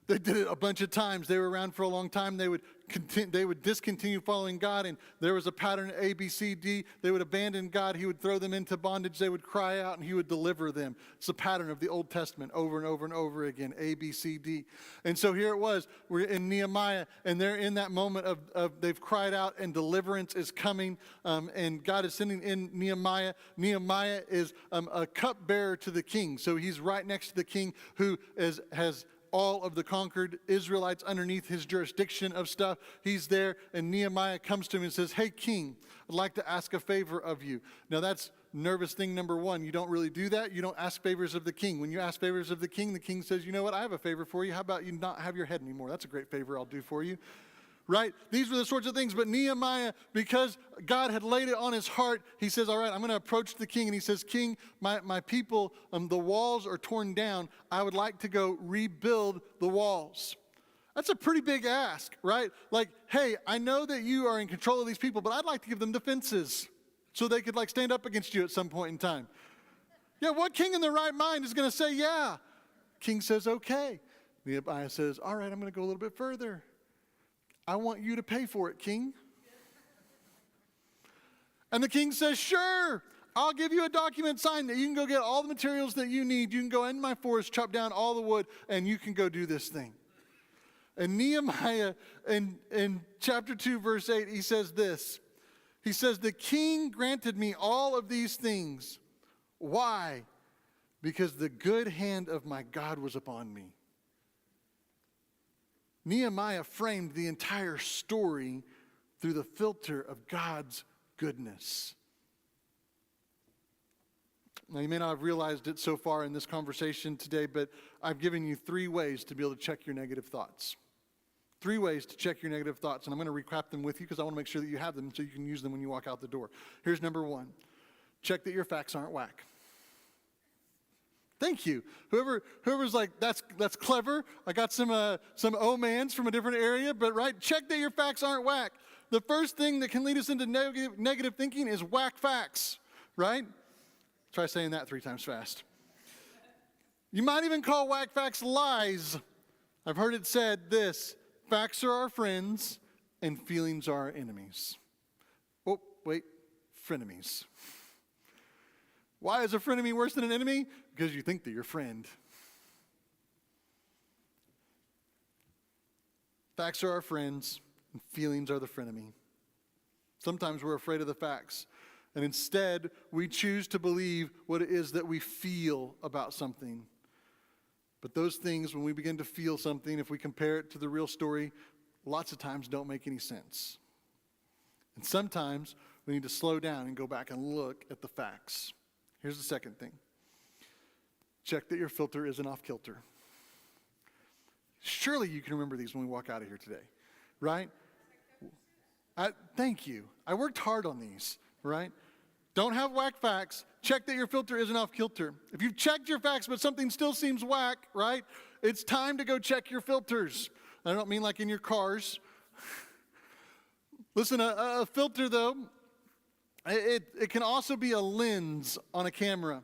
they did it a bunch of times. They were around for a long time. They would discontinue following God, and there was a pattern A, B, C, D. They would abandon God. He would throw them into bondage. They would cry out, and he would deliver them. It's a pattern of the Old Testament over and over and over again, A, B, C, D. And so here it was. We're in Nehemiah, and they're in that moment of they've cried out, and deliverance is coming, and God is sending in Nehemiah. Nehemiah is a cupbearer to the king. So he's right next to the king who has all of the conquered Israelites underneath his jurisdiction of stuff. He's there, and Nehemiah comes to him and says, hey, king, I'd like to ask a favor of you. Now, that's nervous thing number one. You don't really do that. You don't ask favors of the king. When you ask favors of the king says, you know what, I have a favor for you. How about you not have your head anymore? That's a great favor I'll do for you. Right? These were the sorts of things. But Nehemiah, because God had laid it on his heart, he says, all right, I'm going to approach the king. And he says, king, my people, the walls are torn down. I would like to go rebuild the walls. That's a pretty big ask, right? Like, hey, I know that you are in control of these people, but I'd like to give them defenses so they could stand up against you at some point in time. Yeah, what king in their right mind is going to say, yeah? King says, okay. Nehemiah says, all right, I'm going to go a little bit further. I want you to pay for it, king. And the king says, sure, I'll give you a document signed that you can go get all the materials that you need. You can go into my forest, chop down all the wood, and you can go do this thing. And Nehemiah, in chapter 2, verse 8, he says this. He says, the king granted me all of these things. Why? Because the good hand of my God was upon me. Nehemiah framed the entire story through the filter of God's goodness. Now, you may not have realized it so far in this conversation today, but I've given you 3 ways to be able to check your negative thoughts. 3 ways to check your negative thoughts, and I'm going to recap them with you because I want to make sure that you have them so you can use them when you walk out the door. Here's number 1. Check that your facts aren't whack. Thank you. Whoever's like, that's clever. I got some oh-mans from a different area, but right, check that your facts aren't whack. The first thing that can lead us into negative thinking is whack facts, right? Try saying that 3 times fast. You might even call whack facts lies. I've heard it said this, facts are our friends and feelings are our enemies. Oh, wait, frenemies. Why is a frenemy worse than an enemy? Because you think they're your friend. Facts are our friends, and feelings are the frenemy. Sometimes we're afraid of the facts, and instead we choose to believe what it is that we feel about something. But those things, when we begin to feel something, if we compare it to the real story, lots of times don't make any sense. And sometimes we need to slow down and go back and look at the facts. Here's the second thing. Check that your filter isn't off kilter. Surely you can remember these when we walk out of here today, right? Thank you. I worked hard on these, right? Don't have whack facts. Check that your filter isn't off kilter. If you've checked your facts but something still seems whack, right? It's time to go check your filters. I don't mean like in your cars. Listen, a filter though, it can also be a lens on a camera.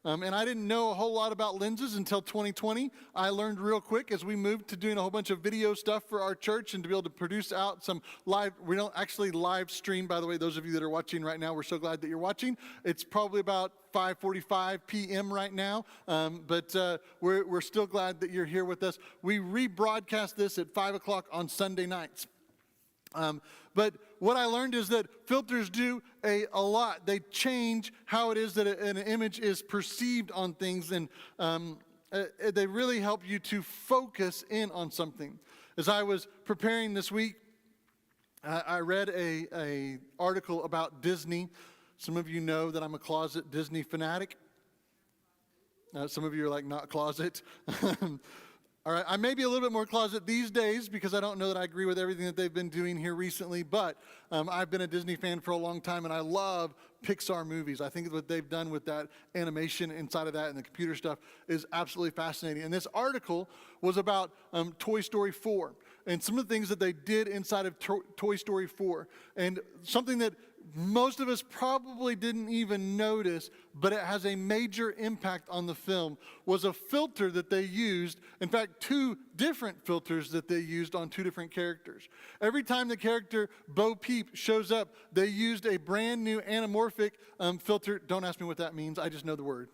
And I didn't know a whole lot about lenses until 2020. I learned real quick as we moved to doing a whole bunch of video stuff for our church and to be able to produce out some live. We don't actually live stream, by the way. Those of you that are watching right now, we're so glad that you're watching. It's probably about 5:45 p.m. right now, but we're still glad that you're here with us. We rebroadcast this at 5 o'clock on Sunday nights. But what I learned is that filters do a lot. They change how it is that an image is perceived on things, and they really help you to focus in on something. As I was preparing this week, I read a article about Disney. Some of you know that I'm a closet Disney fanatic. Some of you are like, not closet. All right, I may be a little bit more closet these days because I don't know that I agree with everything that they've been doing here recently, but I've been a Disney fan for a long time, and I love Pixar movies. I think what they've done with that animation inside of that and the computer stuff is absolutely fascinating. And this article was about Toy Story 4 and some of the things that they did inside of Toy Story 4, and something that most of us probably didn't even notice, but it has a major impact on the film, was a filter that they used. In fact, 2 different filters that they used on 2 different characters. Every time the character Bo Peep shows up, they used a brand new anamorphic filter. Don't ask me what that means. I just know the word,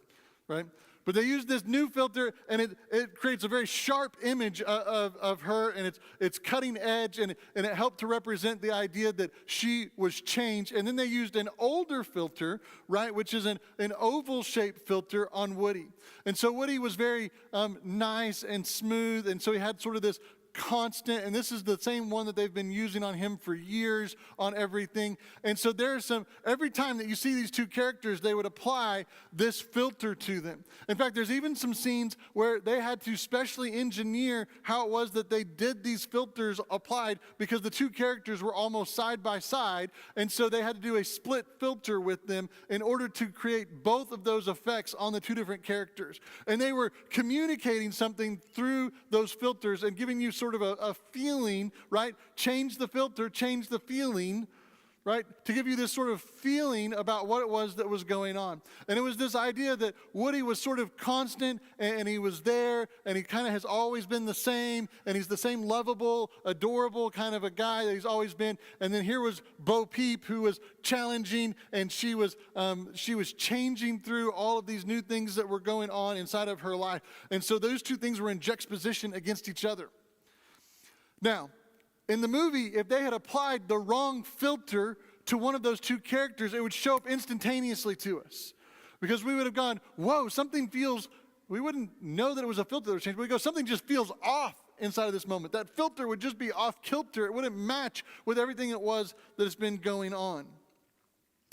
right? But they use this new filter, and it creates a very sharp image of her, and it's cutting edge, and it helped to represent the idea that she was changed. And then they used an older filter, right, which is an oval-shaped filter on Woody. And so Woody was very nice and smooth, and so he had sort of this constant, and this is the same one that they've been using on him for years on everything. And so there's every time that you see these 2 characters, they would apply this filter to them. In fact, there's even some scenes where they had to specially engineer how it was that they did these filters applied, because the 2 characters were almost side by side, and so they had to do a split filter with them in order to create both of those effects on the 2 different characters. And they were communicating something through those filters and giving you sort of a feeling, right? Change the filter, change the feeling, right? To give you this sort of feeling about what it was that was going on. And it was this idea that Woody was sort of constant, and he was there, and he kind of has always been the same, and he's the same lovable, adorable kind of a guy that he's always been. And then here was Bo Peep, who was challenging, and she was changing through all of these new things that were going on inside of her life. And so those 2 things were in juxtaposition against each other. Now, in the movie, if they had applied the wrong filter to one of those 2 characters, it would show up instantaneously to us. Because we would have gone, whoa, something feels, we wouldn't know that it was a filter that was changed. We'd go, something just feels off inside of this moment. That filter would just be off kilter. It wouldn't match with everything it was that has been going on.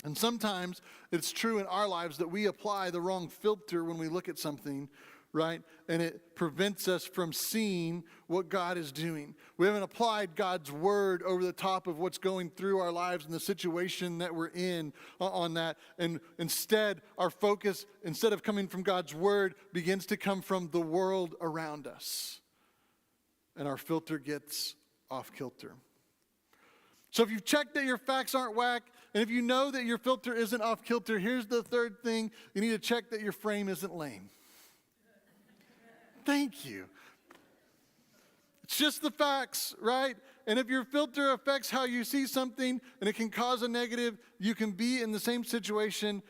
And sometimes it's true in our lives that we apply the wrong filter when we look at something, right? And it prevents us from seeing what God is doing. We haven't applied God's word over the top of what's going through our lives and the situation that we're in on that. And instead, our focus, instead of coming from God's word, begins to come from the world around us. And our filter gets off kilter. So if you've checked that your facts aren't whack, and if you know that your filter isn't off kilter, here's the 3rd thing. You need to check that your frame isn't lame. Thank you. It's just the facts, right? And if your filter affects how you see something and it can cause a negative, you can be in the same situation,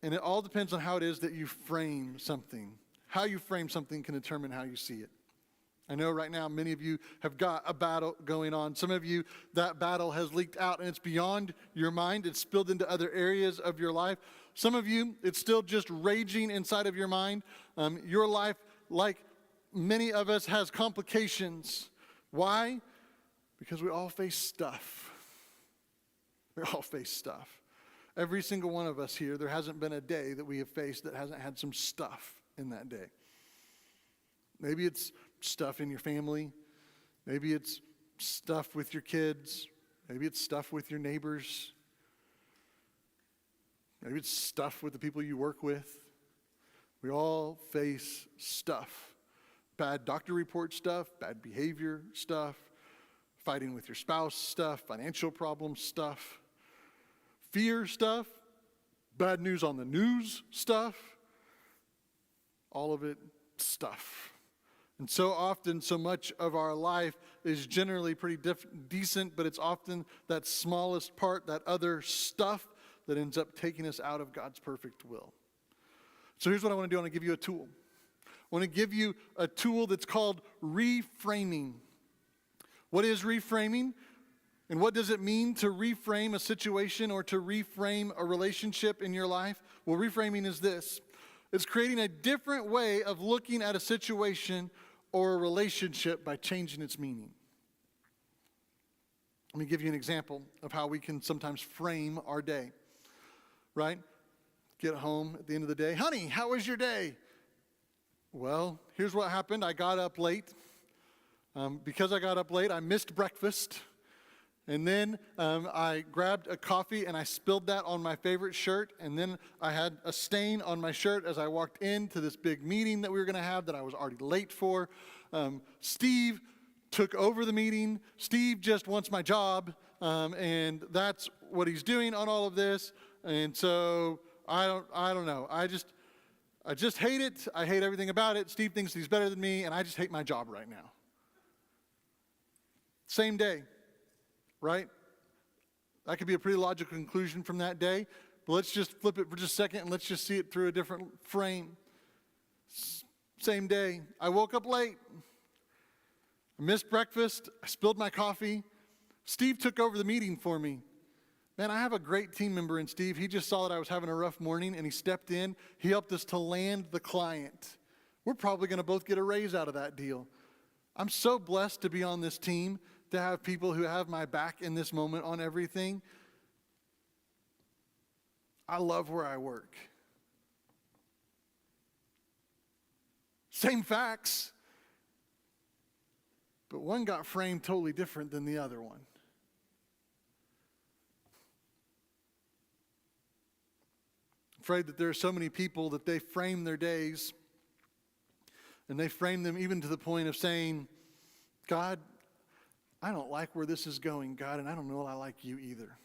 and it all depends on how it is that you frame something. How you frame something can determine how you see it. I know right now many of you have got a battle going on. Some of you, that battle has leaked out and it's beyond your mind. It's spilled into other areas of your life. Some of you, it's still just raging inside of your mind. Your life, like many of us, has complications. Why? Because we all face stuff. We all face stuff. Every single one of us here, there hasn't been a day that we have faced that hasn't had some stuff in that day. Maybe it's stuff in your family. Maybe it's stuff with your kids. Maybe it's stuff with your neighbors. Maybe it's stuff with the people you work with. We all face stuff. Bad doctor report stuff, bad behavior stuff, fighting with your spouse stuff, financial problems stuff, fear stuff, bad news on the news stuff, all of it stuff. And so often, so much of our life is generally pretty decent, but it's often that smallest part, that other stuff, that ends up taking us out of God's perfect will. So here's what I want to do. I want to give you a tool. I want to give you a tool that's called reframing. What is reframing? And what does it mean to reframe a situation or to reframe a relationship in your life? Well, reframing is this. It's creating a different way of looking at a situation or a relationship by changing its meaning. Let me give you an example of how we can sometimes frame our day, right? Get home at the end of the day. Honey, how was your day? Well, here's what happened. I got up late. Because I got up late, I missed breakfast. And then I grabbed a coffee and I spilled that on my favorite shirt. And then I had a stain on my shirt as I walked into this big meeting that we were going to have that I was already late for. Steve took over the meeting. Steve just wants my job. And that's what he's doing on all of this. And so I don't know. I just hate it. I hate everything about it. Steve thinks he's better than me, and I just hate my job right now. Same day, right? That could be a pretty logical conclusion from that day, but let's just flip it for just a second and let's just see it through a different frame. Same day, I woke up late. I missed breakfast. I spilled my coffee. Steve took over the meeting for me. Man, I have a great team member in Steve. He just saw that I was having a rough morning and he stepped in. He helped us to land the client. We're probably going to both get a raise out of that deal. I'm so blessed to be on this team, to have people who have my back in this moment on everything. I love where I work. Same facts, but one got framed totally different than the other one. I'm afraid that there are so many people that they frame their days, and they frame them even to the point of saying, God, I don't like where this is going, God, and I don't know I like you either.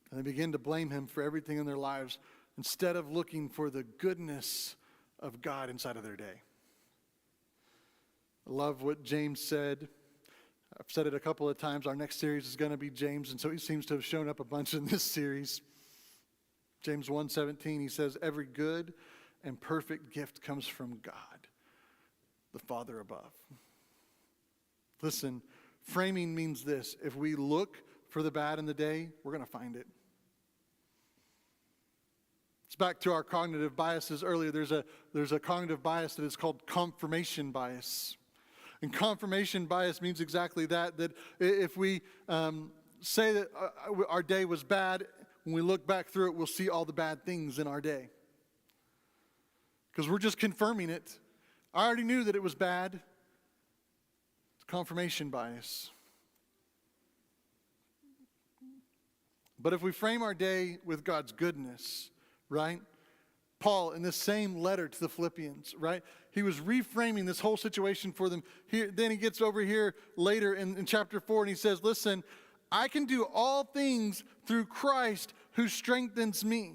And they begin to blame him for everything in their lives instead of looking for the goodness of God inside of their day. I love what James said. I've said it a couple of times. Our next series is going to be James, and so he seems to have shown up a bunch in this series. James 1:17, he says, every good and perfect gift comes from God, the Father above. Listen, framing means this. If we look for the bad in the day, we're going to find it. It's back to our cognitive biases earlier. There's a cognitive bias that is called confirmation bias. And confirmation bias means exactly that if we say that our day was bad, when we look back through it, we'll see all the bad things in our day. Because we're just confirming it. I already knew that it was bad. It's confirmation bias. But if we frame our day with God's goodness, right? Paul, in this same letter to the Philippians, right? He was reframing this whole situation for them. Then he gets over here later in chapter 4 and he says, listen, I can do all things through Christ who strengthens me.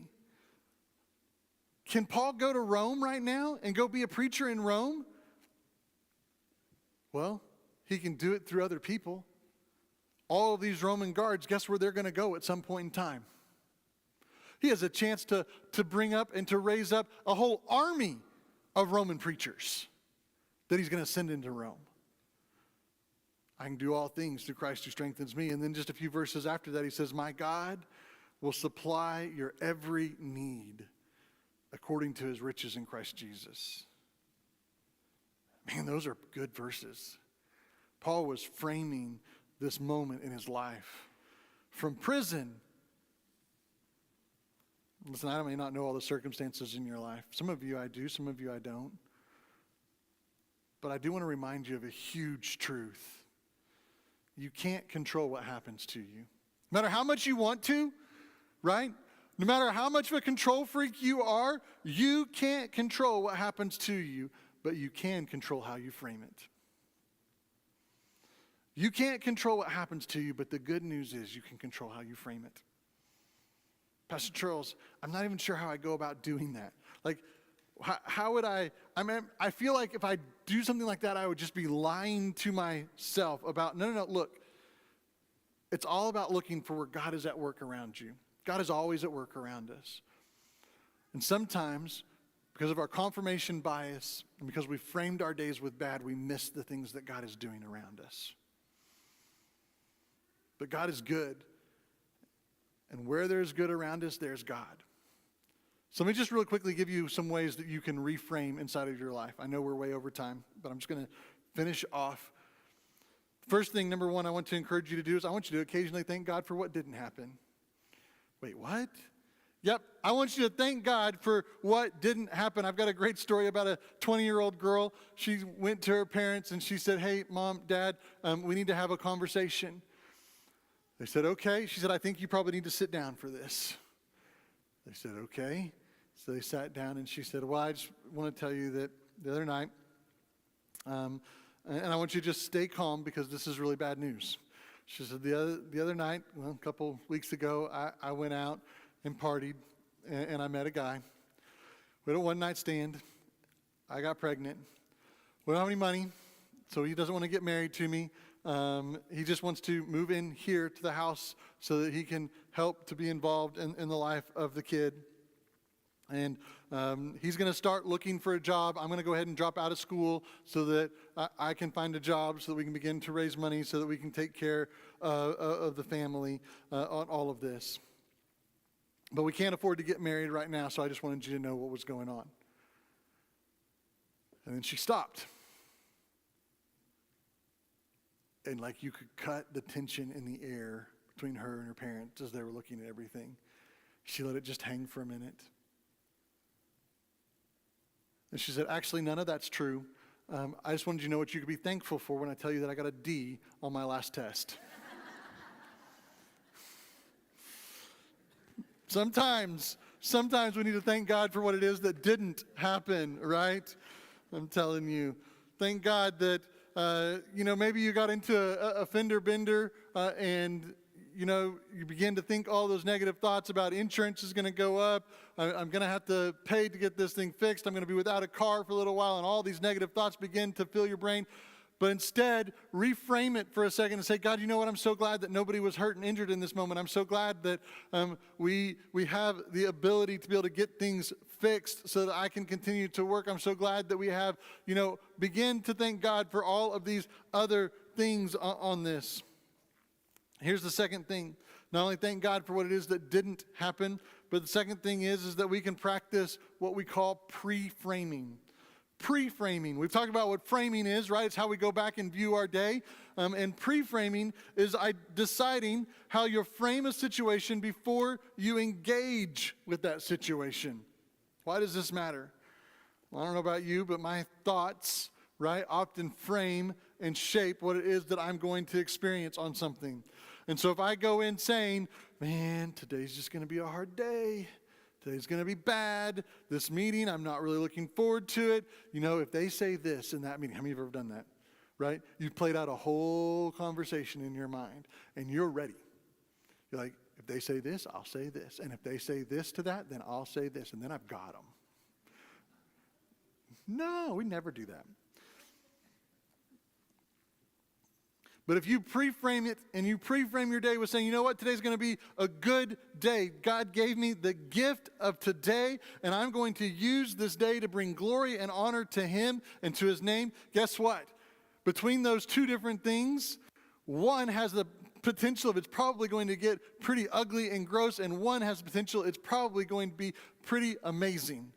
Can Paul go to Rome right now and go be a preacher in Rome? Well, he can do it through other people. All of these Roman guards, guess where they're going to go at some point in time? He has a chance to bring up and to raise up a whole army of Roman preachers that he's going to send into Rome. I can do all things through Christ who strengthens me. And then just a few verses after that, he says, my God will supply your every need according to his riches in Christ Jesus. Man, those are good verses. Paul was framing this moment in his life. From prison. Listen, I may not know all the circumstances in your life. Some of you I do, some of you I don't. But I do want to remind you of a huge truth. You can't control what happens to you. No matter how much you want to, right? No matter how much of a control freak you are, you can't control what happens to you, but you can control how you frame it. You can't control what happens to you, but the good news is you can control how you frame it. Pastor Charles, I'm not even sure how I go about doing that. Like, how would I feel like if I do something like that, I would just be lying to myself about, no, look, it's all about looking for where God is at work around you. God is always at work around us. And sometimes, because of our confirmation bias and because we framed our days with bad, we miss the things that God is doing around us. But God is good. And where there's good around us, there's God. So let me just really quickly give you some ways that you can reframe inside of your life. I know we're way over time, but I'm just going to finish off. First thing, number one, I want to encourage you to do is I want you to occasionally thank God for what didn't happen. Wait, what? Yep, I want you to thank God for what didn't happen. I've got a great story about a 20-year-old girl. She went to her parents and she said, hey, Mom, Dad, we need to have a conversation. They said, okay. She said, I think you probably need to sit down for this. They said, okay. So they sat down and she said, well, I just want to tell you that the other night, and I want you to just stay calm because this is really bad news. She said, the other night, well, a couple weeks ago, I went out and partied and I met a guy. We had a one-night stand. I got pregnant. We don't have any money, so he doesn't want to get married to me. He just wants to move in here to the house so that he can help to be involved in the life of the kid. And he's going to start looking for a job. I'm going to go ahead and drop out of school so that I can find a job so that we can begin to raise money so that we can take care of the family on all of this. But we can't afford to get married right now, so I just wanted you to know what was going on. And then she stopped. And like you could cut the tension in the air between her and her parents as they were looking at everything. She let it just hang for a minute. And she said, actually, none of that's true. I just wanted you to know what you could be thankful for when I tell you that I got a D on my last test. Sometimes we need to thank God for what it is that didn't happen, right? I'm telling you. Thank God that maybe you got into a fender bender and, you begin to think all those negative thoughts about insurance is going to go up. I'm going to have to pay to get this thing fixed. I'm going to be without a car for a little while. And all these negative thoughts begin to fill your brain. But instead, reframe it for a second and say, God, you know what? I'm so glad that nobody was hurt and injured in this moment. I'm so glad that we have the ability to be able to get things fixed so that I can continue to work. I'm so glad that we have, begin to thank God for all of these other things on this. Here's the second thing. Not only thank God for what it is that didn't happen, but the second thing is that we can practice what we call pre-framing. Pre-framing. We've talked about what framing is, right? It's how we go back and view our day. And pre-framing is deciding how you frame a situation before you engage with that situation. Why does this matter? Well, I don't know about you, but my thoughts, right, often frame and shape what it is that I'm going to experience on something. And so if I go in saying, man, today's just going to be a hard day. Today's going to be bad. This meeting, I'm not really looking forward to it. If they say this in that meeting, how many of you have ever done that, right? You've played out a whole conversation in your mind, and you're ready. You're like, if they say this, I'll say this. And if they say this to that, then I'll say this, and then I've got them. No, we never do that. But if you pre-frame it and you pre-frame your day with saying, you know what, today's going to be a good day. God gave me the gift of today, and I'm going to use this day to bring glory and honor to Him and to His name. Guess what? Between those two different things, one has the potential of it's probably going to get pretty ugly and gross, and one has the potential it's probably going to be pretty amazing.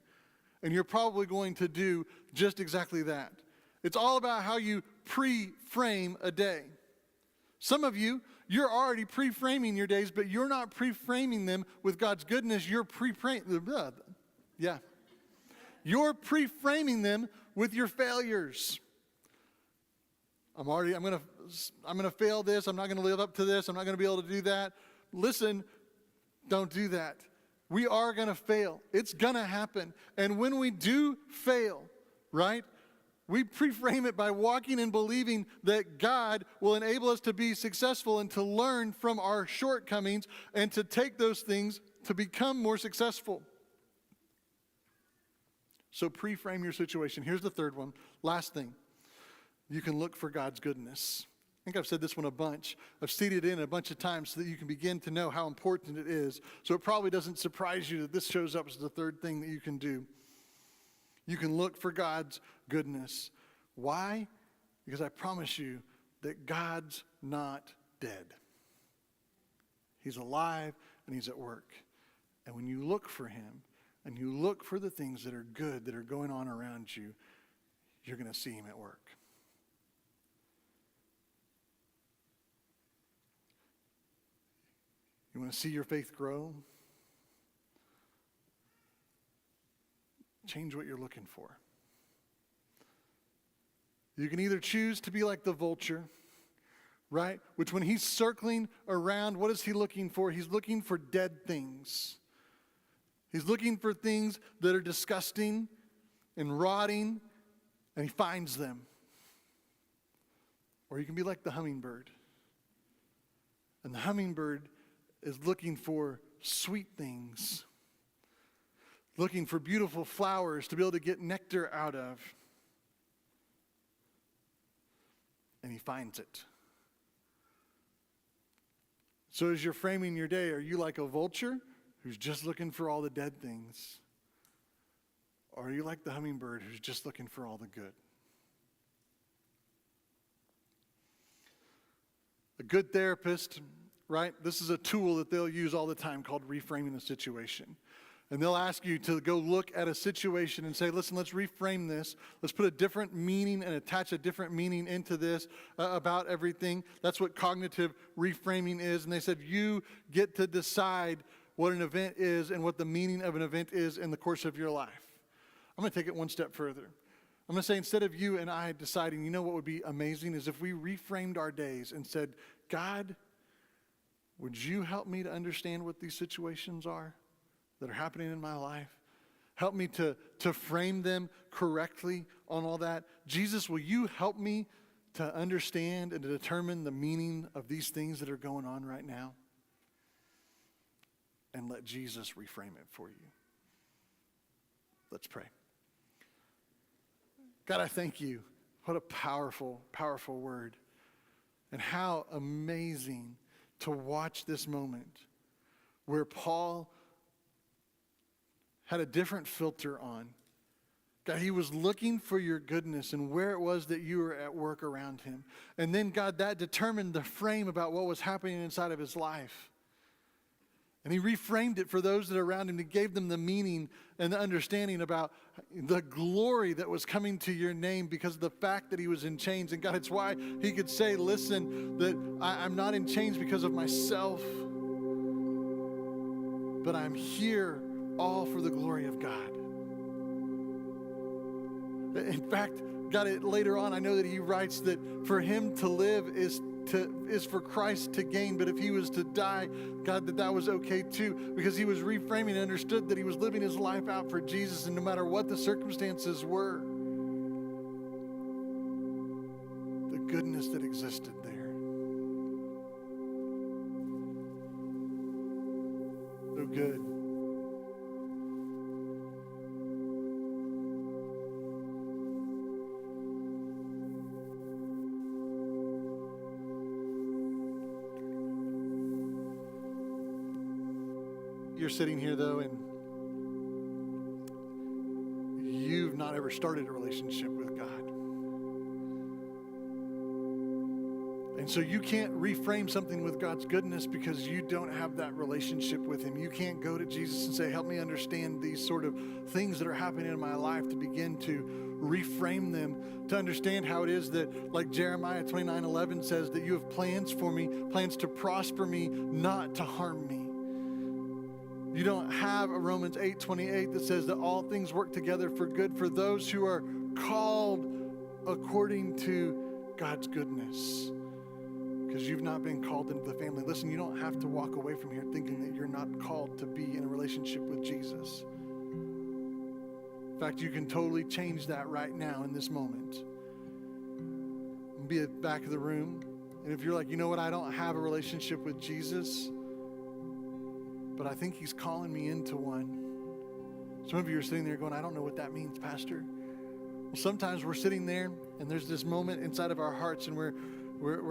And you're probably going to do just exactly that. It's all about how you pre-frame a day. Some of you, you're already pre-framing your days, but you're not pre-framing them with God's goodness. You're You're pre-framing them with your failures. I'm going to fail this. I'm not going to live up to this. I'm not going to be able to do that. Listen, don't do that. We are going to fail. It's going to happen. And when we do fail, right, we pre-frame it by walking and believing that God will enable us to be successful and to learn from our shortcomings and to take those things to become more successful. So pre-frame your situation. Here's the third one. Last thing. You can look for God's goodness. I think I've said this one a bunch. I've seeded in a bunch of times so that you can begin to know how important it is. So it probably doesn't surprise you that this shows up as the third thing that you can do. You can look for God's goodness. Why? Because I promise you that God's not dead. He's alive and he's at work. And when you look for him and you look for the things that are good that are going on around you, you're going to see him at work. You want to see your faith grow? Change what you're looking for. You can either choose to be like the vulture, right? Which when he's circling around, what is he looking for? He's looking for dead things. He's looking for things that are disgusting and rotting, and he finds them. Or you can be like the hummingbird. And the hummingbird is looking for sweet things, looking for beautiful flowers to be able to get nectar out of. And he finds it. So as you're framing your day, are you like a vulture who's just looking for all the dead things? Or are you like the hummingbird who's just looking for all the good? A good therapist, right? This is a tool that they'll use all the time called reframing the situation. And they'll ask you to go look at a situation and say, listen, let's reframe this. Let's put a different meaning and attach a different meaning into this about everything. That's what cognitive reframing is. And they said, you get to decide what an event is and what the meaning of an event is in the course of your life. I'm going to take it one step further. I'm going to say, instead of you and I deciding, you know what would be amazing is if we reframed our days and said, God, would you help me to understand what these situations are that are happening in my life? Help me to frame them correctly on all that. Jesus, will you help me to understand and to determine the meaning of these things that are going on right now? And let Jesus reframe it for you. Let's pray. God, I thank you. What a powerful, powerful word. And how amazing to watch this moment where Paul had a different filter on. God, he was looking for your goodness and where it was that you were at work around him. And then, God, that determined the frame about what was happening inside of his life. And he reframed it for those that are around him. He gave them the meaning and the understanding about the glory that was coming to your name because of the fact that he was in chains. And God, it's why he could say, listen, that I'm not in chains because of myself, but I'm here all for the glory of God. In fact, God, later on, I know that he writes that for him to live is for Christ to gain, but if he was to die, God, that was okay too, because he was reframing and understood that he was living his life out for Jesus, and no matter what the circumstances were, the goodness that existed there. So good. You're sitting here, though, and you've not ever started a relationship with God. And so you can't reframe something with God's goodness because you don't have that relationship with him. You can't go to Jesus and say, help me understand these sort of things that are happening in my life, to begin to reframe them, to understand how it is that, like Jeremiah 29:11 says, that you have plans for me, plans to prosper me, not to harm me. You don't have a Romans 8:28 that says that all things work together for good for those who are called according to God's goodness because you've not been called into the family. Listen, you don't have to walk away from here thinking that you're not called to be in a relationship with Jesus. In fact, you can totally change that right now in this moment. Be at the back of the room. And if you're like, you know what, I don't have a relationship with Jesus, but I think he's calling me into one. Some of you are sitting there going, I don't know what that means, Pastor. Well, sometimes we're sitting there and there's this moment inside of our hearts and we're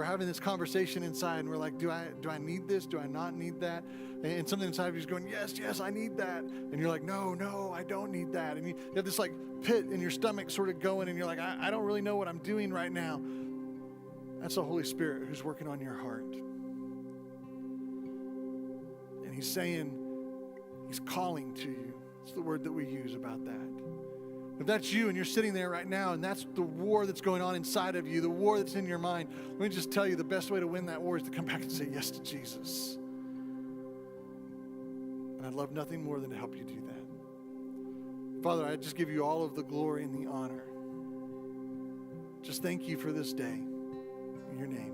having this conversation inside and we're like, do I need this? Do I not need that? And something inside of you is going, yes, I need that. And you're like, no, I don't need that. And you have this like pit in your stomach sort of going and you're like, I don't really know what I'm doing right now. That's the Holy Spirit who's working on your heart. And he's saying, he's calling to you. It's the word that we use about that. If that's you and you're sitting there right now and that's the war that's going on inside of you, the war that's in your mind, let me just tell you the best way to win that war is to come back and say yes to Jesus. And I'd love nothing more than to help you do that. Father, I just give you all of the glory and the honor. Just thank you for this day. In your name,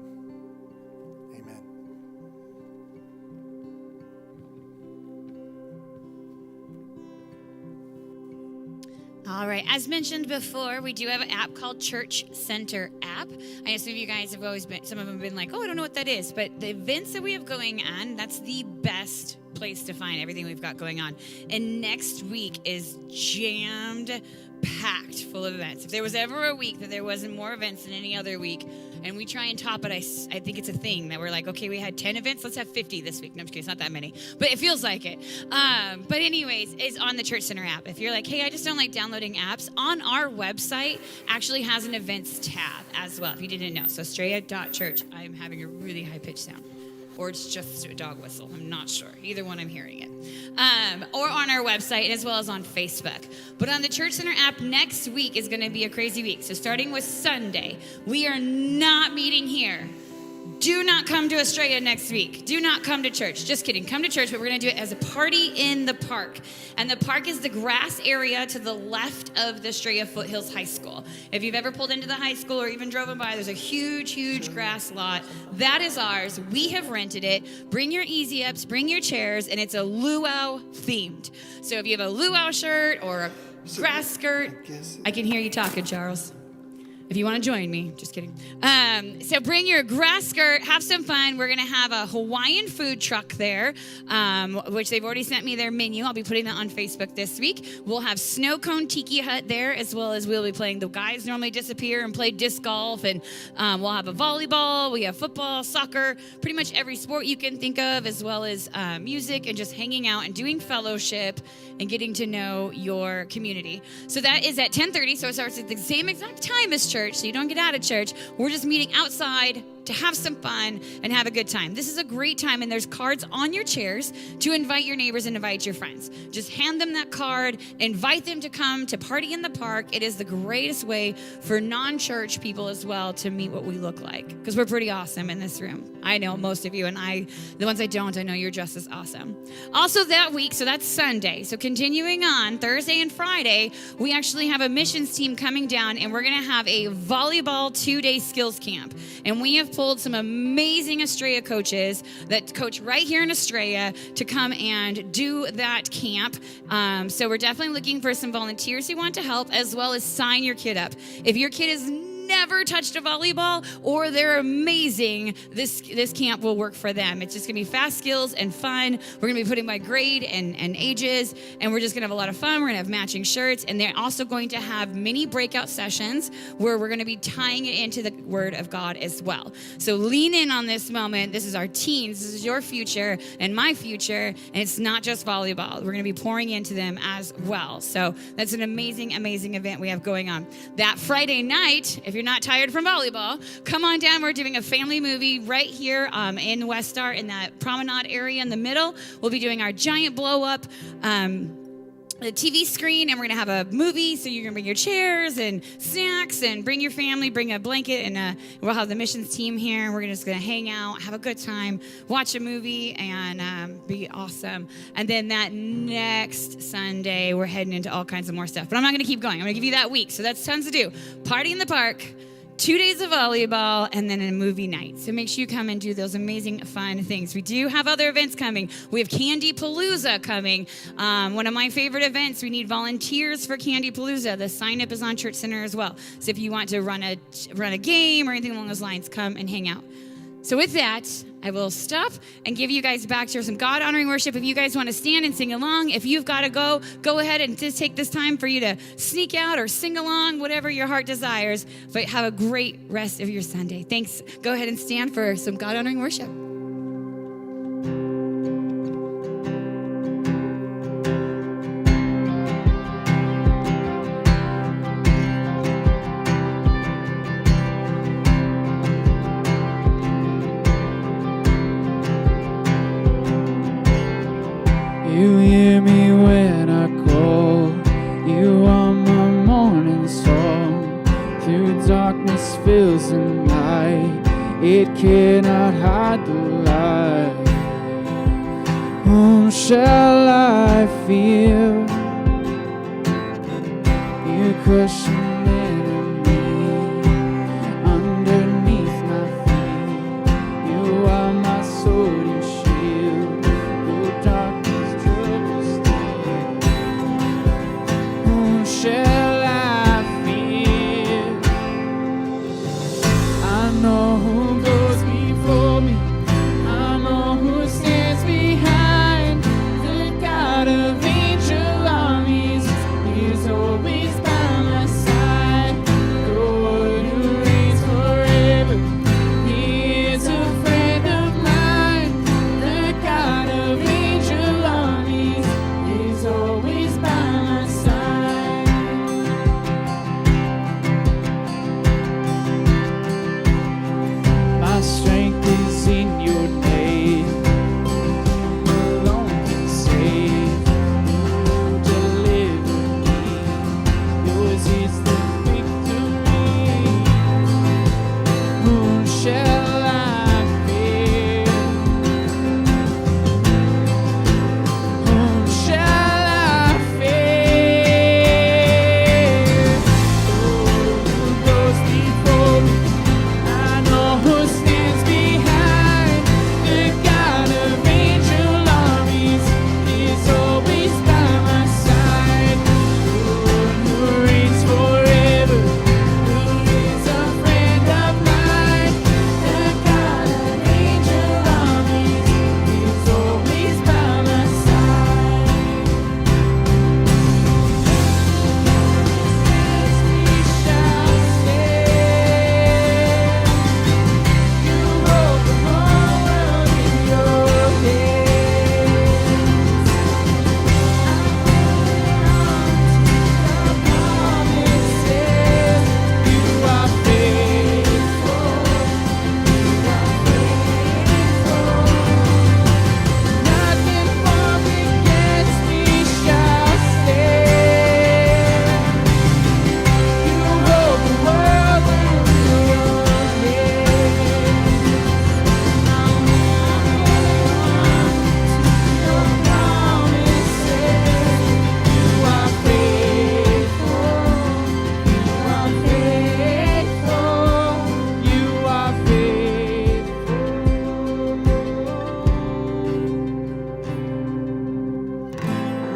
amen. All right, as mentioned before, we do have an app called Church Center app. I know some of you guys have always been, some of them have been like, oh, I don't know what that is. But the events that we have going on, that's the best place to find everything we've got going on. And next week is jammed packed full of events. If there was ever a week that there wasn't more events than any other week, and we try and top it, I think it's a thing that we're like, okay, we had 10 events, let's have 50 this week. No, I'm just kidding, it's not that many, but it feels like it. But anyways, it's on the Church Center app. If you're like, hey, I just don't like downloading apps, on our website actually has an events tab as well, if you didn't know. So Estrella.church. I'm having a really high-pitched sound. Or it's just a dog whistle. I'm not sure. Either one, I'm hearing it. Or on our website, as well as on Facebook. But on the Church Center app, next week is going to be a crazy week. So starting with Sunday, we are not meeting here. Do not come to Estrella next week. Do not come to church. Just kidding. Come to church, but we're going to do it as a party in the park. And the park is the grass area to the left of the Estrella Foothills High School. If you've ever pulled into the high school or even driven by, there's a huge grass lot. That is ours. We have rented it. Bring your easy ups, bring your chairs, and it's a luau themed. So if you have a luau shirt or a grass skirt, I can hear you talking, Charles. If you want to join me, just kidding. So bring your grass skirt, have some fun. We're going to have a Hawaiian food truck there, which they've already sent me their menu. I'll be putting that on Facebook this week. We'll have Snow Cone Tiki Hut there, as well as we'll be playing The Guys Normally Disappear and play disc golf. And we'll have a volleyball. We have football, soccer, pretty much every sport you can think of, as well as music and just hanging out and doing fellowship and getting to know your community. So that is at 10:30, so it starts at the same exact time as church, so you don't get out of church. We're just meeting outside to have some fun and have a good time. This is a great time, and there's cards on your chairs to invite your neighbors and invite your friends. Just hand them that card, invite them to come to party in the park. It is the greatest way for non-church people as well to meet what we look like, because we're pretty awesome in this room. I know most of you, and the ones I don't, I know you're just as awesome. Also that week, so that's Sunday. So continuing on, Thursday and Friday, we actually have a missions team coming down, and we're going to have a volleyball 2-day skills camp. And we have pulled some amazing Estrella coaches that coach right here in Estrella to come and do that camp. So we're definitely looking for some volunteers who want to help, as well as sign your kid up. If your kid is never touched a volleyball or they're amazing, this camp will work for them. It's just gonna be fast skills and fun. We're gonna be putting by grade and ages, and we're just gonna have a lot of fun. We're gonna have matching shirts, and they're also going to have mini breakout sessions where we're gonna be tying it into the Word of God as well. So lean in on this moment. This is our teens. This is your future and my future, and it's not just volleyball. We're gonna be pouring into them as well. So that's an amazing event we have going on. That Friday night, if you're not tired from volleyball, come on down. We're doing a family movie right here in West Star in that promenade area in the middle. We'll be doing our giant blow up the TV screen, and we're gonna have a movie, so you're gonna bring your chairs and snacks and bring your family, bring a blanket, and we'll have the missions team here, and we're just gonna hang out, have a good time, watch a movie, and be awesome. And then that next Sunday, we're heading into all kinds of more stuff, but I'm not gonna keep going. I'm gonna give you that week, so that's tons to do. Party in the park, 2 days of volleyball, and then a movie night. So make sure you come and do those amazing, fun things. We do have other events coming. We have Candy Palooza coming. One of my favorite events. We need volunteers for Candy Palooza. The sign up is on Church Center as well. So if you want to run a game or anything along those lines, come and hang out. So with that, I will stop and give you guys back to some God-honoring worship. If you guys want to stand and sing along, if you've got to go ahead and just take this time for you to sneak out or sing along, whatever your heart desires. But have a great rest of your Sunday. Thanks. Go ahead and stand for some God-honoring worship. You hear me when I call. You are my morning song. Through darkness fills the night. It cannot hide the light. Whom shall I fear? You crush an enemy underneath my feet. You are my sword and shield. Through darkness troubles steal. Whom shall I fear? I know who goes before me. I know who stands behind. The God of angel armies is always by my side. The one who reigns forever. He is a friend of mine. The God of angel armies is always by my side. My strength is in your name. You alone can save. You deliver me. Yours is the victory. Whom shall I fear? Whom shall I fear? Who goes before me? I know who stands behind. The God of angel armies is always by my side. The one who reigns forever, who is a friend of mine. The God of angel armies is always by my side. We shall stand. You hold the whole world in your hands. Promises. You are faithful. You are faithful. Nothing formed against me shall stand. You hold the world in your hands. Your promises. You are faithful. You are faithful. You are faithful.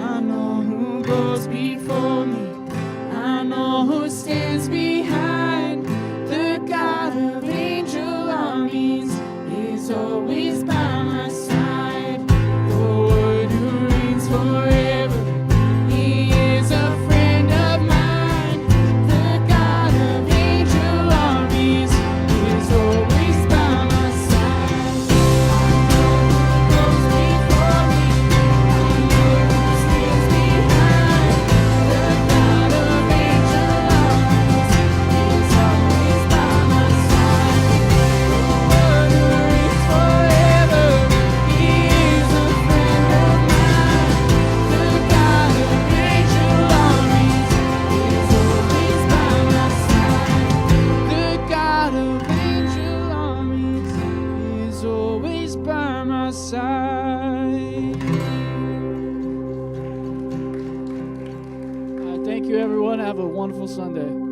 I know who goes before me. I know who stands behind. The God of angel armies is always by my side. The one who reigns forever. He is a friend of mine. The God of angel armies is always by my side. I know who goes before me. I know who stands behind. The God of angel armies is always by my side. The one who reigns forever. He is a friend of mine. The God of angel armies is always by my side. The God of angel armies is always by my side. Thank you, everyone. Have a wonderful Sunday.